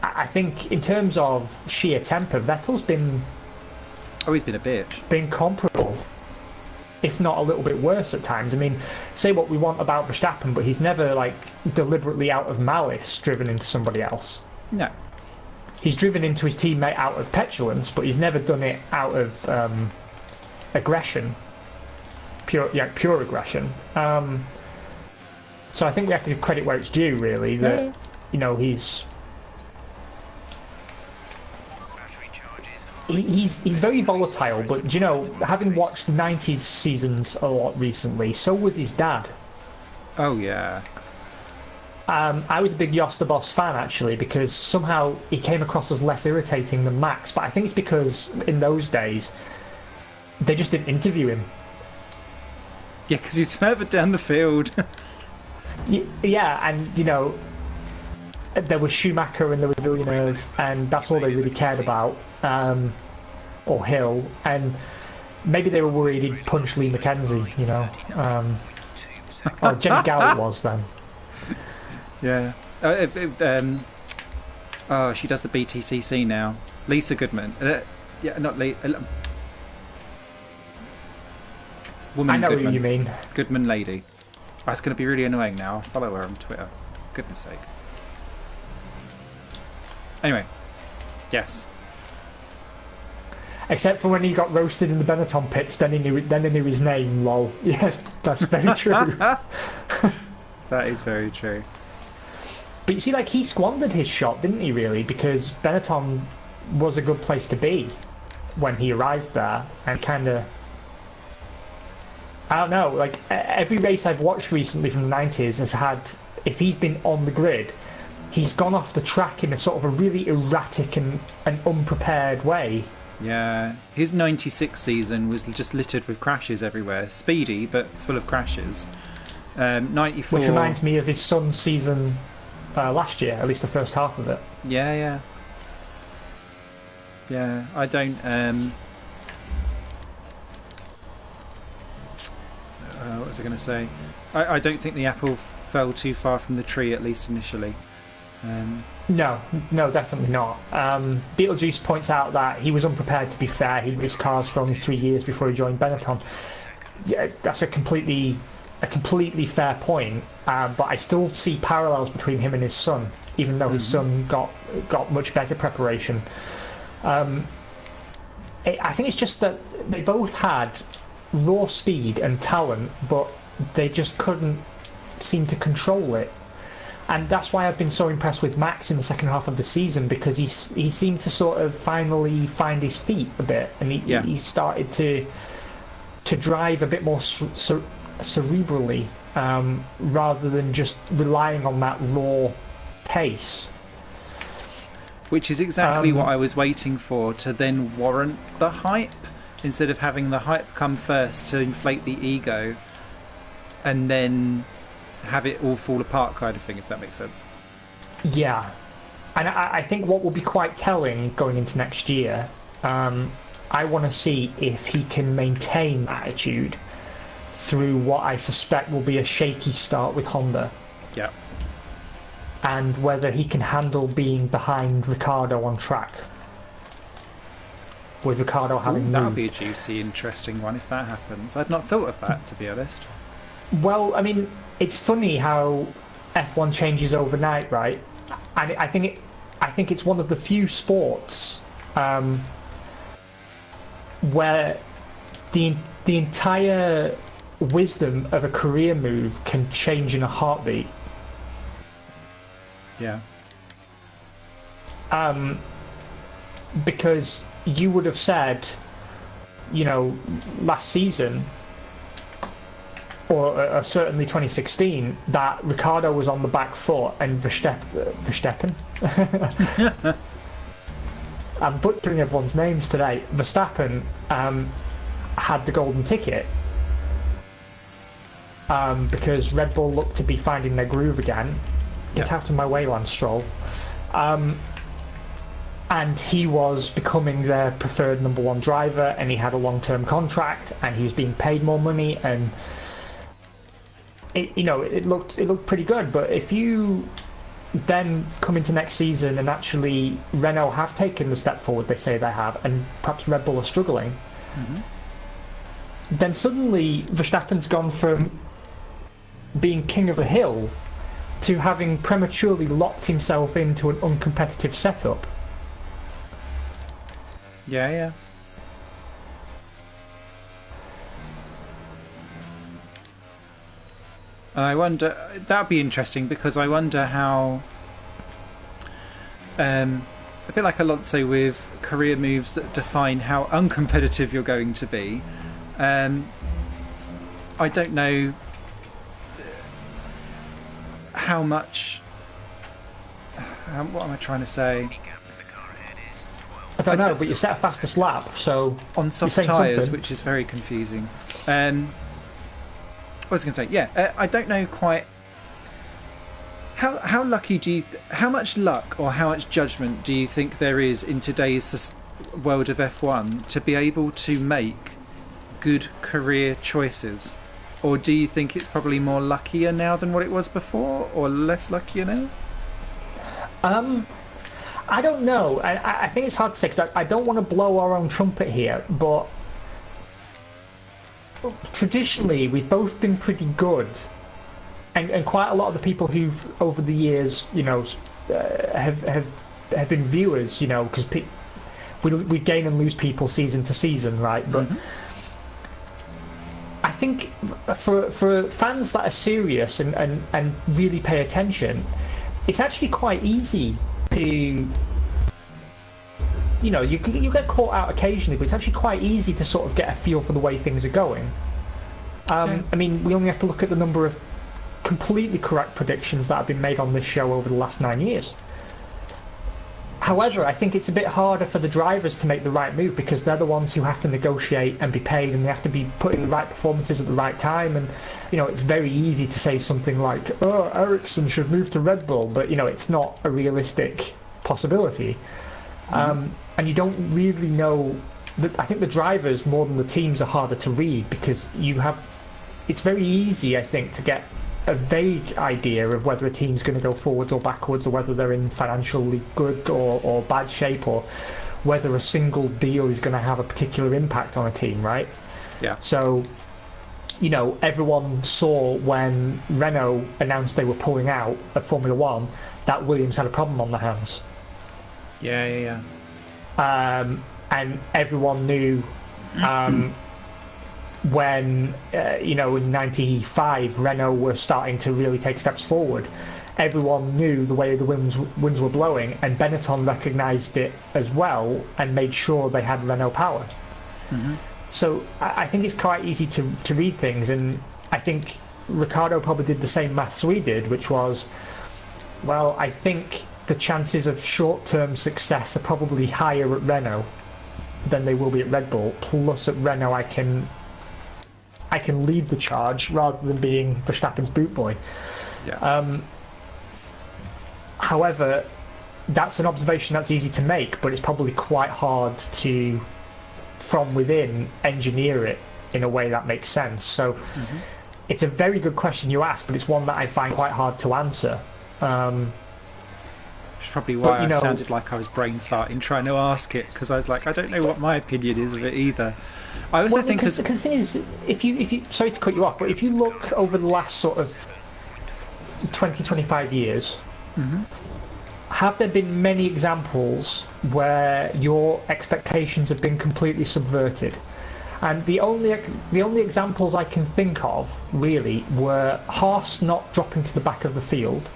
I think in terms of sheer temper, Vettel's been... Oh, he's been a bitch. Been comparable, if not a little bit worse at times. I mean, say what we want about Verstappen, but he's never, like, deliberately out of malice driven into somebody else. No. He's driven into his teammate out of petulance, but he's never done it out of aggression. Pure aggression. So I think we have to give credit where it's due, really. That he's he's very volatile. But do you know, having watched '90s seasons a lot recently, so was his dad. Oh yeah. I was a big Yoss the Boss fan actually because somehow he came across as less irritating than Max. But I think it's because in those days they just didn't interview him. Yeah, because he's further down the field. Yeah, and you know, there was Schumacher and there was Villeneuve, and that's all they really cared about, or Hill, and maybe they were worried he'd punch Lee Mackenzie, you know. Or Jenny Gallant was then. Yeah. Oh, she does the BTCC now. Lisa Goodman. Yeah, not Lee. Woman I know Goodman. who you mean. Goodman lady. Oh, it's going to be really annoying now. I'll follow her on Twitter. Goodness sake. Anyway. Yes. Except for when he got roasted in the Benetton pits, then he knew his name. Lol. Yeah, that's very true. That is very true. But you see, like, he squandered his shot, didn't he, really? Because Benetton was a good place to be when he arrived there. And kind of... I don't know, like, every race I've watched recently from the 90s has had... If he's been on the grid, he's gone off the track in a sort of a really erratic and unprepared way. Yeah. His 96 season was just littered with crashes everywhere. Speedy, but full of crashes. 94... Which reminds me of his son's season... last year, at least the first half of it. Yeah. I don't. What was I going to say? I don't think the apple fell too far from the tree, at least initially. No, definitely not. Beetlejuice points out that he was unprepared. To be fair, he raced cars for only 3 years before he joined Benetton. Yeah, that's a completely fair point. But I still see parallels between him and his son, even though his son got much better preparation. I think it's just that they both had raw speed and talent, but they just couldn't seem to control it. And that's why I've been so impressed with Max in the second half of the season, because he seemed to sort of finally find his feet a bit, and he started to drive a bit more cerebrally. Rather than just relying on that raw pace. Which is exactly what I was waiting for, to then warrant the hype, instead of having the hype come first to inflate the ego and then have it all fall apart kind of thing, if that makes sense. Yeah. And I think what will be quite telling going into next year, I want to see if he can maintain attitude through what I suspect will be a shaky start with Honda. Yeah. And whether he can handle being behind Ricciardo on track. With Ricciardo having moved. That'll be a juicy, interesting one if that happens. I'd not thought of that, to be honest. Well, I mean, it's funny how F1 changes overnight, right? And I think it's one of the few sports where the entire wisdom of a career move can change in a heartbeat. Yeah. Because you would have said, you know, last season, or certainly 2016, that Ricciardo was on the back foot and Verstappen. I'm butchering everyone's names today. Verstappen had the golden ticket. Because Red Bull looked to be finding their groove again. Get out of my way, Lance Stroll. And he was becoming their preferred number one driver, and he had a long-term contract, and he was being paid more money, and it looked pretty good. But if you then come into next season and actually Renault have taken the step forward they say they have, and perhaps Red Bull are struggling, then suddenly Verstappen's gone from being king of the hill to having prematurely locked himself into an uncompetitive setup. Yeah. I wonder, that'd be interesting, because I wonder how a bit like Alonso with career moves that define how uncompetitive you're going to be. I don't know how much. What am I trying to say? I don't know, but you set a faster lap, so On soft tyres, which is very confusing. What was I going to say? Yeah, I don't know quite. How lucky do you? How much luck or how much judgment do you think there is in today's world of F1 to be able to make good career choices? Or do you think it's probably more luckier now than what it was before, or less luckier now? I don't know. I think it's hard to say because I don't want to blow our own trumpet here, but traditionally we've both been pretty good, and quite a lot of the people who've over the years, have been viewers, because we gain and lose people season to season, right? But I think for fans that are serious and really pay attention, it's actually quite easy to, you get caught out occasionally, but it's actually quite easy to sort of get a feel for the way things are going. I mean, we only have to look at the number of completely correct predictions that have been made on this show over the last 9 years. However, I think it's a bit harder for the drivers to make the right move because they're the ones who have to negotiate and be paid, and they have to be putting the right performances at the right time. And it's very easy to say something like, "Oh, Ericsson should move to Red Bull," but it's not a realistic possibility. And you don't really know. I think the drivers more than the teams are harder to read because it's very easy, I think, to get a vague idea of whether a team's going to go forwards or backwards, or whether they're in financially good or bad shape, or whether a single deal is going to have a particular impact on a team, right? Yeah. So, everyone saw when Renault announced they were pulling out of Formula One that Williams had a problem on their hands. Yeah. And everyone knew when in '95 Renault were starting to really take steps forward, everyone knew the way the winds were blowing, and Benetton recognised it as well and made sure they had Renault power. So I think it's quite easy to read things, and I think Ricciardo probably did the same maths we did, which was, well, I think the chances of short-term success are probably higher at Renault than they will be at Red Bull, plus at Renault I can lead the charge rather than being Verstappen's boot boy. Yeah. However, that's an observation that's easy to make, but it's probably quite hard to, from within, engineer it in a way that makes sense. So it's a very good question you ask, but it's one that I find quite hard to answer. Which is probably why I sounded like I was brain farting trying to ask it, because I was like, I don't know what my opinion is of it either. I also think because the thing is, if you sorry to cut you off, but if you look over the last sort of 20-25 years, have there been many examples where your expectations have been completely subverted? And the only examples I can think of really were Haas not dropping to the back of the field.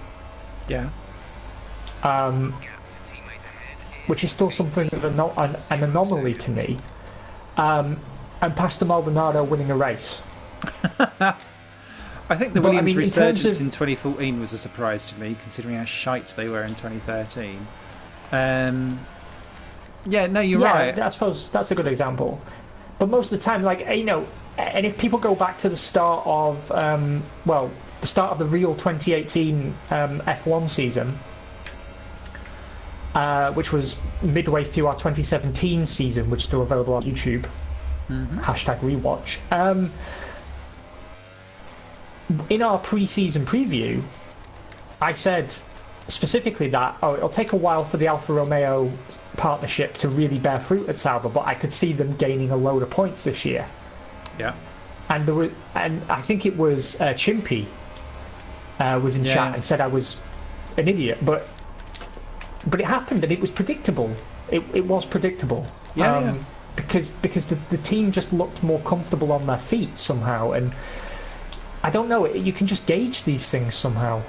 Yeah. Which is still something of an anomaly to me. And Pastor Maldonado winning a race. I think the Williams resurgence in 2014 was a surprise to me, considering how shite they were in 2013. Yeah, no, you're right. I suppose that's a good example. But most of the time, and if people go back to the start of, the start of the real 2018 F1 season, which was midway through our 2017 season, which is still available on YouTube, #rewatch. In our pre-season preview, I said specifically that it'll take a while for the Alfa Romeo partnership to really bear fruit at Sauber, but I could see them gaining a load of points this year. Yeah. And I think it was Chimpy was in chat and said I was an idiot, but it happened, and it was predictable. It was predictable. Because the team just looked more comfortable on their feet somehow, and I don't know. You can just gauge these things somehow.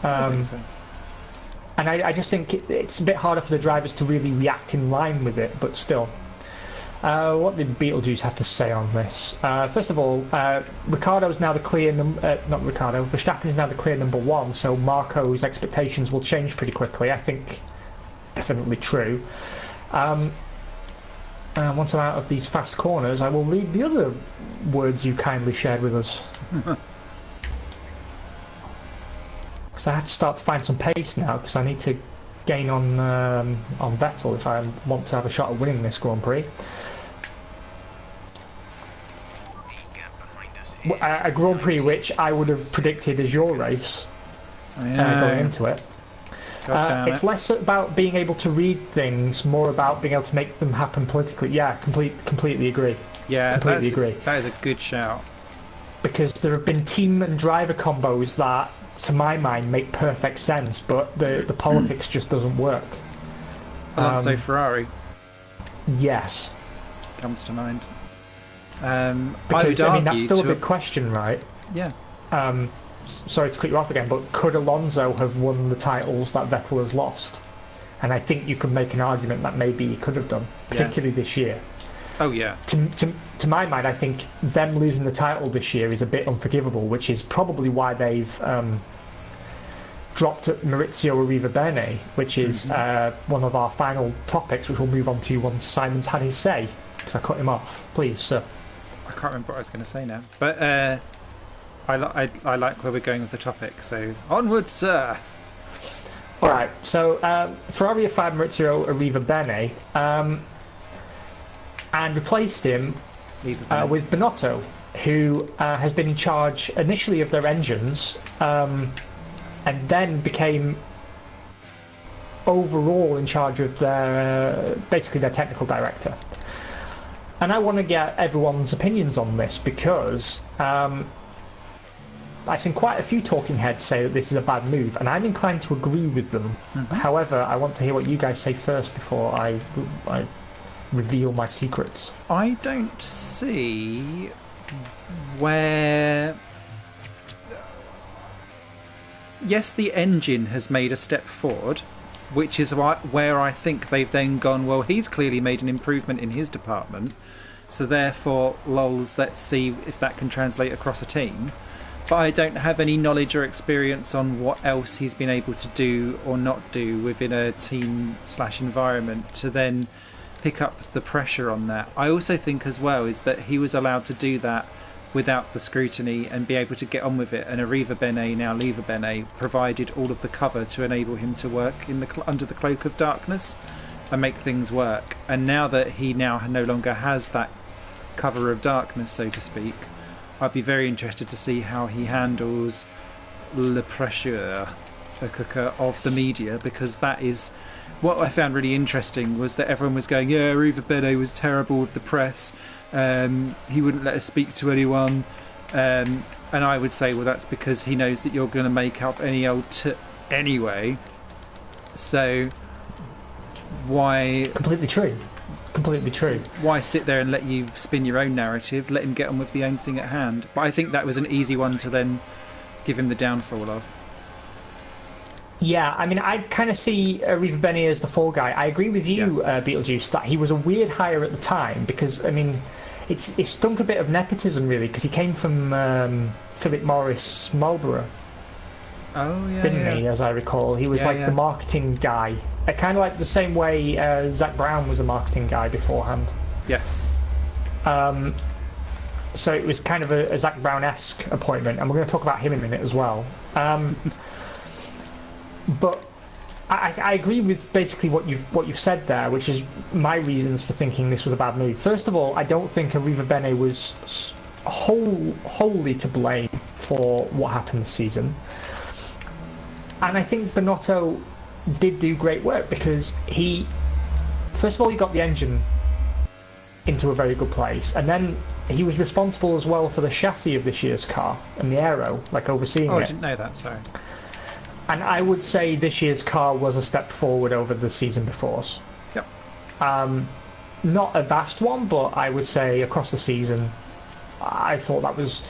I think so. And I just think it's a bit harder for the drivers to really react in line with it, but still. What did Beetlejuice have to say on this? First of all, Ricardo's now the clear not Ricardo, Verstappen is now the clear number one, so Marco's expectations will change pretty quickly. I think definitely true. Once I'm out of these fast corners, I will read the other words you kindly shared with us. Because I have to start to find some pace now, because I need to gain on Vettel if I want to have a shot at winning this Grand Prix. A Grand Prix which I would have predicted as your race going into it. It's less about being able to read things, more about being able to make them happen politically. Yeah, completely agree. Yeah, completely agree. That is a good shout. Because there have been team and driver combos that, to my mind, make perfect sense, but the politics just doesn't work. Alonso Ferrari. Yes. Comes to mind. Because I mean that's still a big question, right? Yeah. Sorry to cut you off again, but could Alonso have won the titles that Vettel has lost? And I think you could make an argument that maybe he could have done, particularly this year. Oh yeah. To my mind, I think them losing the title this year is a bit unforgivable, which is probably why they've dropped Maurizio Arrivabene, which is one of our final topics, which we'll move on to once Simon's had his say. Because I cut him off. Please, sir. I can't remember what I was going to say now, but I like where we're going with the topic. So onward, sir. All right. So Ferrari have fired Maurizio Arrivabene and replaced him with Binotto, who has been in charge initially of their engines, and then became overall in charge of basically their technical director. And I want to get everyone's opinions on this because I've seen quite a few talking heads say that this is a bad move, and I'm inclined to agree with them. However, I want to hear what you guys say first before I reveal my secrets. I don't see where... Yes, the engine has made a step forward, which is where I think they've then gone, well, he's clearly made an improvement in his department, so therefore, lols, let's see if that can translate across a team. But I don't have any knowledge or experience on what else he's been able to do or not do within a team/environment to then pick up the pressure on that. I also think as well is that he was allowed to do that without the scrutiny and be able to get on with it, and Arrivabene, now Leverbene, provided all of the cover to enable him to work in under the cloak of darkness and make things work. And now that he no longer has that cover of darkness, so to speak, I'd be very interested to see how he handles le pressure of the media, because that is what I found really interesting, was that everyone was going, yeah, Arrivabene was terrible with the press, he wouldn't let us speak to anyone, and I would say, well, that's because he knows that you're going to make up any old anyway, so why... Completely true. Why sit there and let you spin your own narrative? Let him get on with the own thing at hand. But I think that was an easy one to then give him the downfall of. Yeah, I mean, I kind of see Arrivabene as the fall guy. I agree with you, Beetlejuice, that he was a weird hire at the time because, I mean, it stunk a bit of nepotism, really, because he came from Philip Morris Marlborough. Oh, yeah. Didn't he, as I recall? He was the marketing guy. Kind of like the same way Zach Brown was a marketing guy beforehand. Yes. So it was kind of a Zach Brown-esque appointment, and we're going to talk about him in a minute as well. But I agree with basically what you've said there, which is my reasons for thinking this was a bad move. First of all, I don't think Arrivabene was wholly to blame for what happened this season. And I think Binotto did do great work because first of all, he got the engine into a very good place, and then he was responsible as well for the chassis of this year's car and the aero, overseeing it. Oh, I didn't know that, sorry. And I would say this year's car was a step forward over the season before's. Yep. Not a vast one, but I would say across the season, I thought that was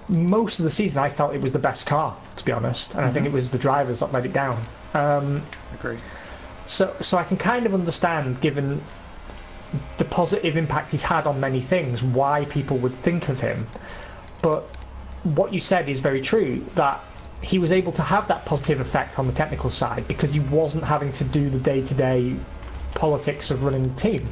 most of the season I felt it was the best car, to be honest, and I think it was the drivers that let it down. Agree. So I can kind of understand, given the positive impact he's had on many things, why people would think of him. But what you said is very true, that he was able to have that positive effect on the technical side because he wasn't having to do the day-to-day politics of running the team.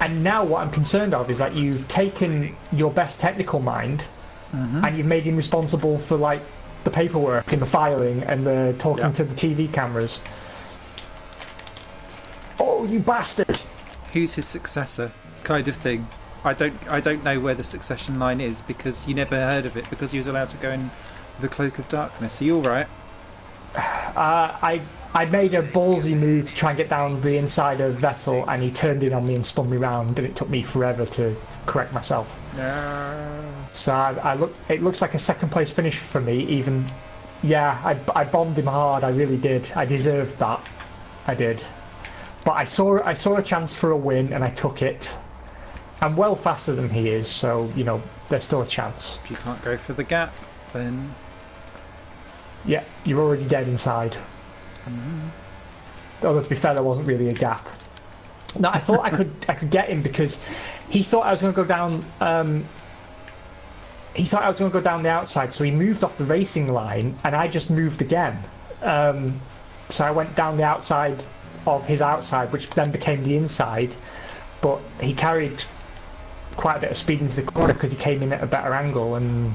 And now what I'm concerned of is that you've taken your best technical mind and you've made him responsible for like the paperwork and the filing and the talking to the TV cameras. Oh, you bastard! Who's his successor? Kind of thing. I don't know where the succession line is because you never heard of it because he was allowed to go in the cloak of darkness. Are you all right? I made a ballsy move to try and get down the inside of Vettel, and he turned in on me and spun me round, and it took me forever to correct myself. No. So it looks like a second place finish for me. Even, I bombed him hard. I really did. I deserved that. I did. But I saw a chance for a win, and I took it. I'm well faster than he is, so there's still a chance. If you can't go for the gap, then yeah, you're already dead inside. Although to be fair, there wasn't really a gap. No, I thought I could get him because he thought I was going to go down. He thought I was going to go down the outside, so he moved off the racing line, and I just moved again. So I went down the outside of his outside, which then became the inside. But he carried quite a bit of speed into the corner because he came in at a better angle, and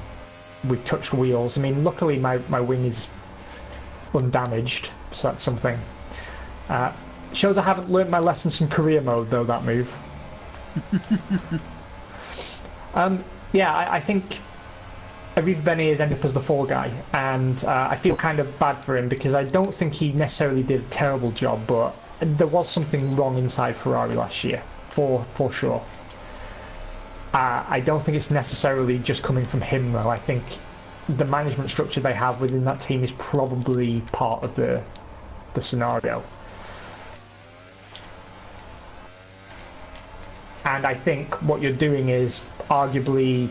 we touched wheels. I mean, luckily my wing is undamaged, so that's something. Shows I haven't learnt my lessons from career mode, though, that move. I think Arriva Bene has ended up as the fall guy, and I feel kind of bad for him because I don't think he necessarily did a terrible job, but there was something wrong inside Ferrari last year, for sure. I don't think it's necessarily just coming from him, though. I think the management structure they have within that team is probably part of the scenario. And I think what you're doing is arguably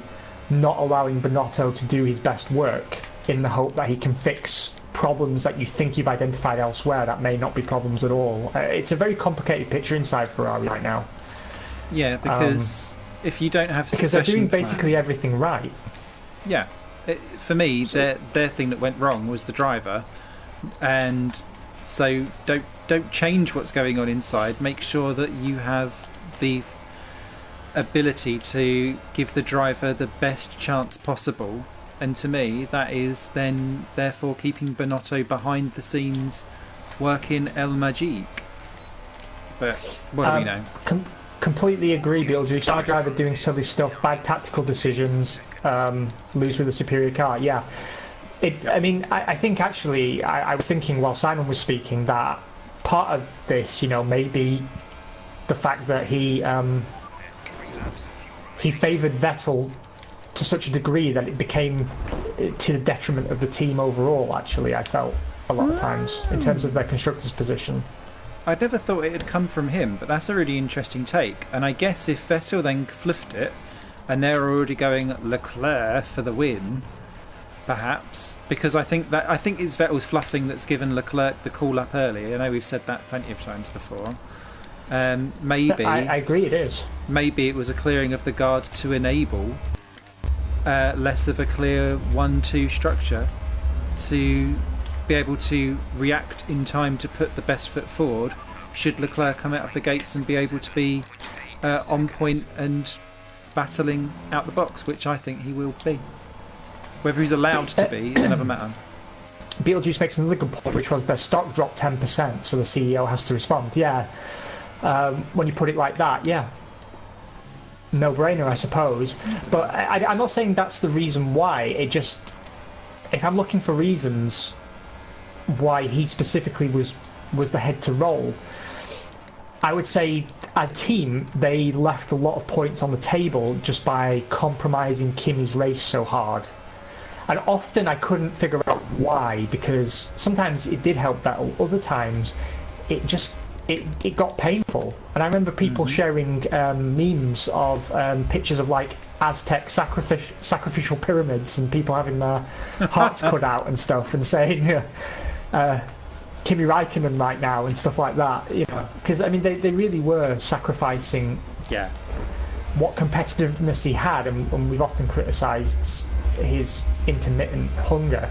not allowing Binotto to do his best work in the hope that he can fix problems that you think you've identified elsewhere that may not be problems at all. It's a very complicated picture inside Ferrari right now. Yeah, because if you don't have because they're doing plan, basically everything right. Yeah, for me, their thing that went wrong was the driver, and so don't change what's going on inside. Make sure that you have the ability to give the driver the best chance possible, and to me that is then therefore keeping Binotto behind the scenes working El Magique. But what do we know? Completely agree, Beetlejuice. Our driver doing silly stuff, bad tactical decisions, lose with a superior car. Yeah, I think actually I was thinking while Simon was speaking that part of this, may be the fact that he favoured Vettel to such a degree that it became to the detriment of the team overall. Actually, I felt a lot of times in terms of their constructors' position. I never thought it had come from him, but that's a really interesting take. And I guess if Vettel then fluffed it, and they're already going Leclerc for the win, perhaps, because I think it's Vettel's fluffing that's given Leclerc the call up early. I know we've said that plenty of times before. Maybe I agree, it is. Maybe it was a clearing of the guard to enable less of a clear 1-2 structure to be able to react in time to put the best foot forward should Leclerc come out of the gates and be able to be on point and battling out the box, which I think he will be. Whether he's allowed to be is another matter. Beetlejuice makes another good point, which was their stock dropped 10%, so the CEO has to respond. Yeah, when you put it like that, yeah. No-brainer, I suppose. But I'm not saying that's the reason why. It just... If I'm looking for reasons why he specifically was the head to roll, I would say as a team they left a lot of points on the table just by compromising Kimi's race so hard. And often I couldn't figure out why, because sometimes it did help Vettel, other times it got painful. And I remember people sharing memes of pictures of like Aztec sacrificial pyramids and people having their hearts cut out and stuff, and saying Kimi Räikkönen right now and stuff like that. You know, because I mean they really were sacrificing what competitiveness he had, and we've often criticised his intermittent hunger.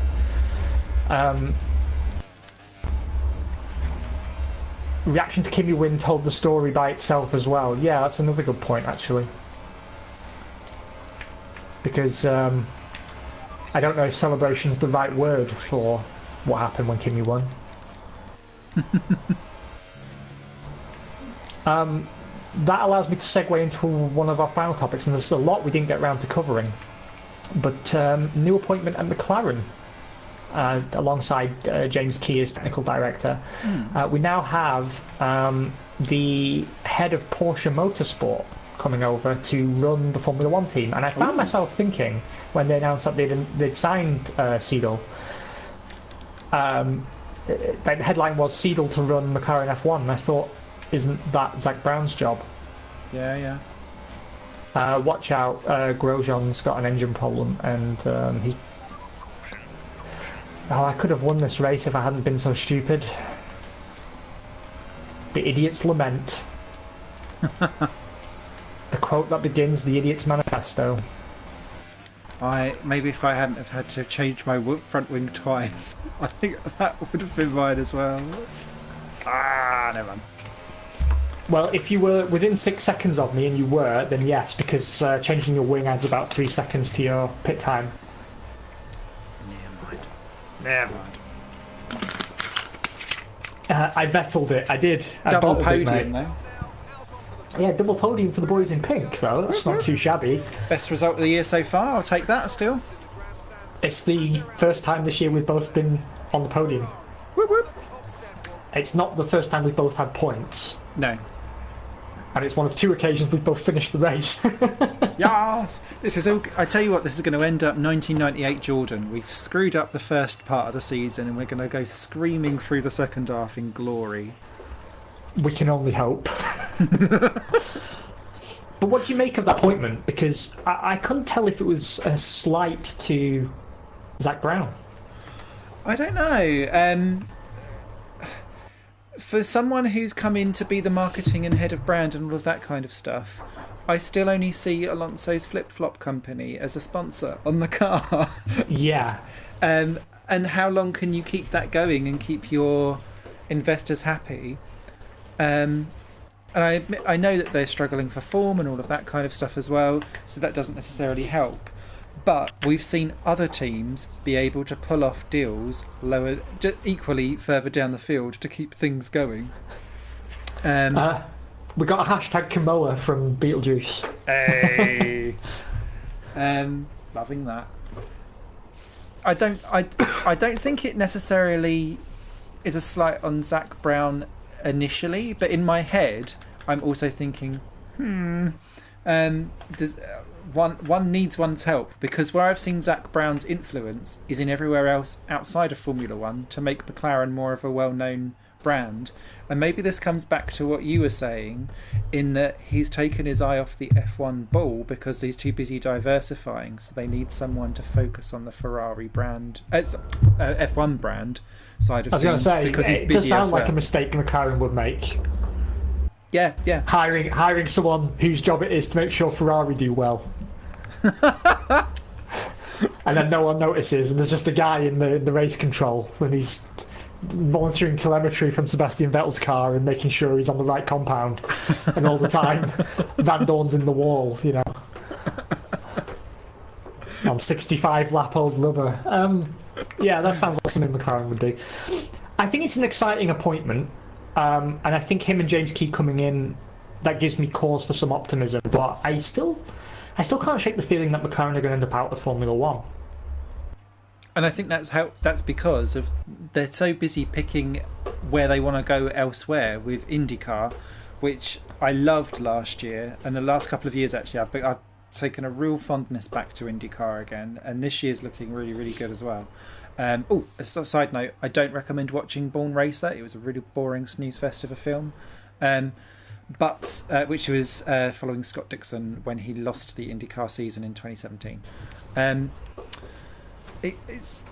Reaction to Kimi win told the story by itself as well. Yeah, that's another good point actually. Because I don't know if celebration's the right word for what happened when Kimi won. That allows me to segue into one of our final topics, and there's a lot we didn't get around to covering. But new appointment at McLaren. Alongside James Key as technical director, we now have the head of Porsche Motorsport coming over to run the Formula One team. And I found myself thinking when they announced that they'd signed Seidel. The headline was Seidel to run McLaren F1, and I thought, isn't that Zach Brown's job? Yeah. Watch out, Grosjean's got an engine problem, and he's. Oh, I could have won this race if I hadn't been so stupid. The Idiot's Lament. The quote that begins the Idiot's Manifesto. Maybe if I hadn't have had to change my front wing twice, I think that would have been mine as well. Never mind. Well, if you were within 6 seconds of me, and you were, then yes, because changing your wing adds about 3 seconds to your pit time. Never mind. I Vetteled it. I did. Double I podium, though. Yeah, double podium for the boys in pink, though. That's not too shabby. Best result of the year so far. I'll take that still. It's the first time this year we've both been on the podium. Whoop, whoop. It's not the first time we've both had points. No. And it's one of 2 occasions we've both finished the race. Yes! This is all. I tell you what, this is going to end up 1998 Jordan. We've screwed up the first part of the season, and we're going to go screaming through the second half in glory. We can only hope. But what do you make of that appointment? Because I couldn't tell if it was a slight to Zach Brown. I don't know. For someone who's come in to be the marketing and head of brand and all of that kind of stuff, I still only see Alonso's flip-flop company as a sponsor on the car. Yeah. And how long can you keep that going and keep your investors happy? And I know that they're struggling for form and all of that kind of stuff as well, so that doesn't necessarily help. But we've seen other teams be able to pull off deals equally further down the field to keep things going. We got a hashtag Kimoa from Beetlejuice. Hey, loving that. I don't think it necessarily is a slight on Zach Brown initially, but in my head, I'm also thinking, one needs one's help, because where I've seen Zach Brown's influence is in everywhere else outside of Formula One to make McLaren more of a well-known brand. And maybe this comes back to what you were saying, in that he's taken his eye off the F1 ball because he's too busy diversifying, so they need someone to focus on the Ferrari brand, F1 brand side of things. I was going to say, because he's it busy does sound elsewhere. like a mistake McLaren would make. Yeah. Hiring someone whose job it is to make sure Ferrari do well. And then no one notices, and there's just a guy in the race control, and he's monitoring telemetry from Sebastian Vettel's car and making sure he's on the right compound, and all the time Van Dorn's in the wall, you know, on 65 lap old rubber. Yeah, that sounds like something McLaren would do. I think it's an exciting appointment, and I think him and James Key coming in, that gives me cause for some optimism, but I still can't shake the feeling that McLaren are going to end up out of Formula One. And I think that's because of they're so busy picking where they want to go elsewhere with IndyCar, which I loved last year, and the last couple of years actually I've taken a real fondness back to IndyCar again, and this year's looking really, really good as well. A side note, I don't recommend watching Born Racer. It was a really boring snooze fest of a film. but which was following Scott Dixon when he lost the IndyCar season in 2017. It's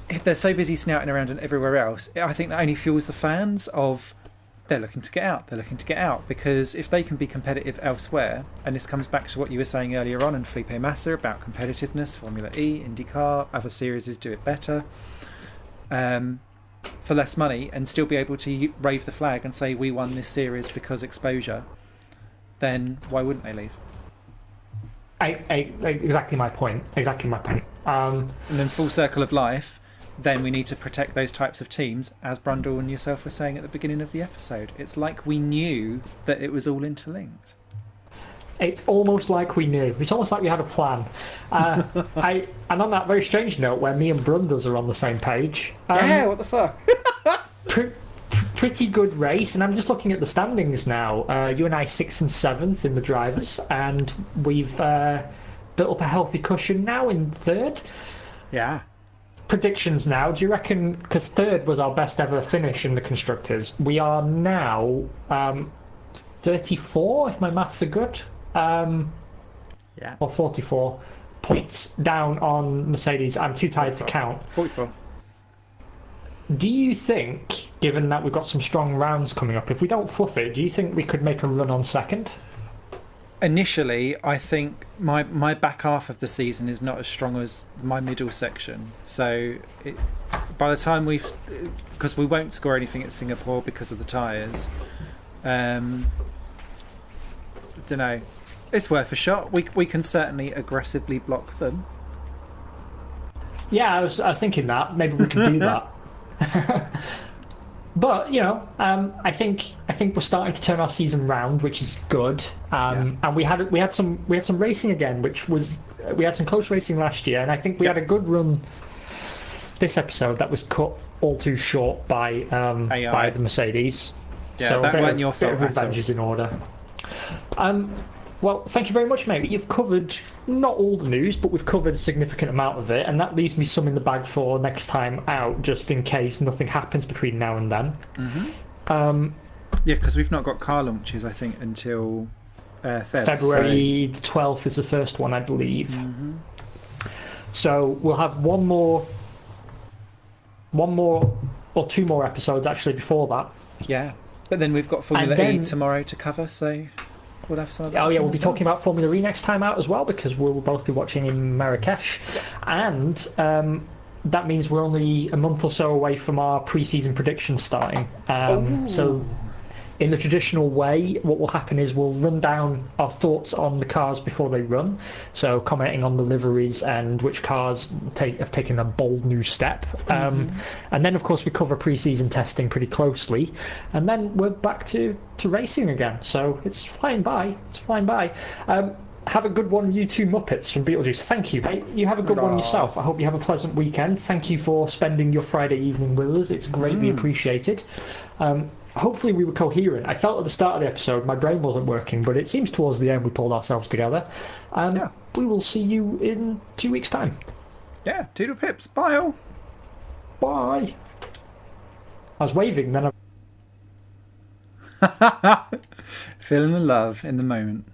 if they're so busy snouting around and everywhere else, I think that only fuels the fans of they're looking to get out. They're looking to get out because if they can be competitive elsewhere, and this comes back to what you were saying earlier on in Felipe Massa about competitiveness, Formula E, IndyCar, other series do it better for less money and still be able to wave the flag and say we won this series because exposure, then why wouldn't they leave? Exactly my point. And then full circle of life, then we need to protect those types of teams, as Brundle and yourself were saying at the beginning of the episode. It's like we knew that it was all interlinked. It's almost like we knew. It's almost like we had a plan. And on that very strange note, where me and Brundles are on the same page. Yeah, what the fuck? Pretty good race, and I'm just looking at the standings now. You and I 6th and 7th in the drivers, and we've built up a healthy cushion now in 3rd. Yeah. Predictions now. Do you reckon? Because 3rd was our best ever finish in the constructors. We are now 34, if my maths are good. Yeah. Or 44 points down on Mercedes. I'm too tired 44. to count. 44. Do you think, given that we've got some strong rounds coming up, if we don't fluff it, do you think we could make a run on 2nd? Initially, I think my back half of the season is not as strong as my middle section. So by the time because we won't score anything at Singapore because of the tyres. Don't know. It's worth a shot. We can certainly aggressively block them. Yeah, I was thinking that maybe we could do that. But I think we're starting to turn our season round, which is good. And we had some racing again, which was we had some close racing last year, and I think we had a good run this episode that was cut all too short by the Mercedes. Yeah, so that wasn't your fault. Revenge is in order. Well, thank you very much, mate. You've covered not all the news, but we've covered a significant amount of it, and that leaves me some in the bag for next time out, just in case nothing happens between now and then. Mm-hmm. Yeah, because we've not got car launches, I think, until February the 12th is the first one, I believe. Mm-hmm. So we'll have one more or 2 more episodes actually before that. Yeah, but then we've got Formula E tomorrow to cover, so we'll have some of that. Oh yeah, we'll be talking about Formula E next time out as well, because we'll both be watching in Marrakesh. And that means we're only a month or so away from our pre-season predictions starting. So in the traditional way, what will happen is we'll run down our thoughts on the cars before they run, so commenting on the liveries and which cars have taken a bold new step. And then, of course, we cover pre-season testing pretty closely, and then we're back to racing again. So it's flying by. Have a good one, you two Muppets from Beetlejuice. Thank you, mate. You have a good one yourself. I hope you have a pleasant weekend. Thank you for spending your Friday evening with us. It's greatly appreciated. Hopefully we were coherent. I felt at the start of the episode my brain wasn't working, but it seems towards the end we pulled ourselves together. We will see you in 2 weeks' time. Yeah, toodle pips. Bye all. Bye. I was waving, then I... Feeling the love in the moment.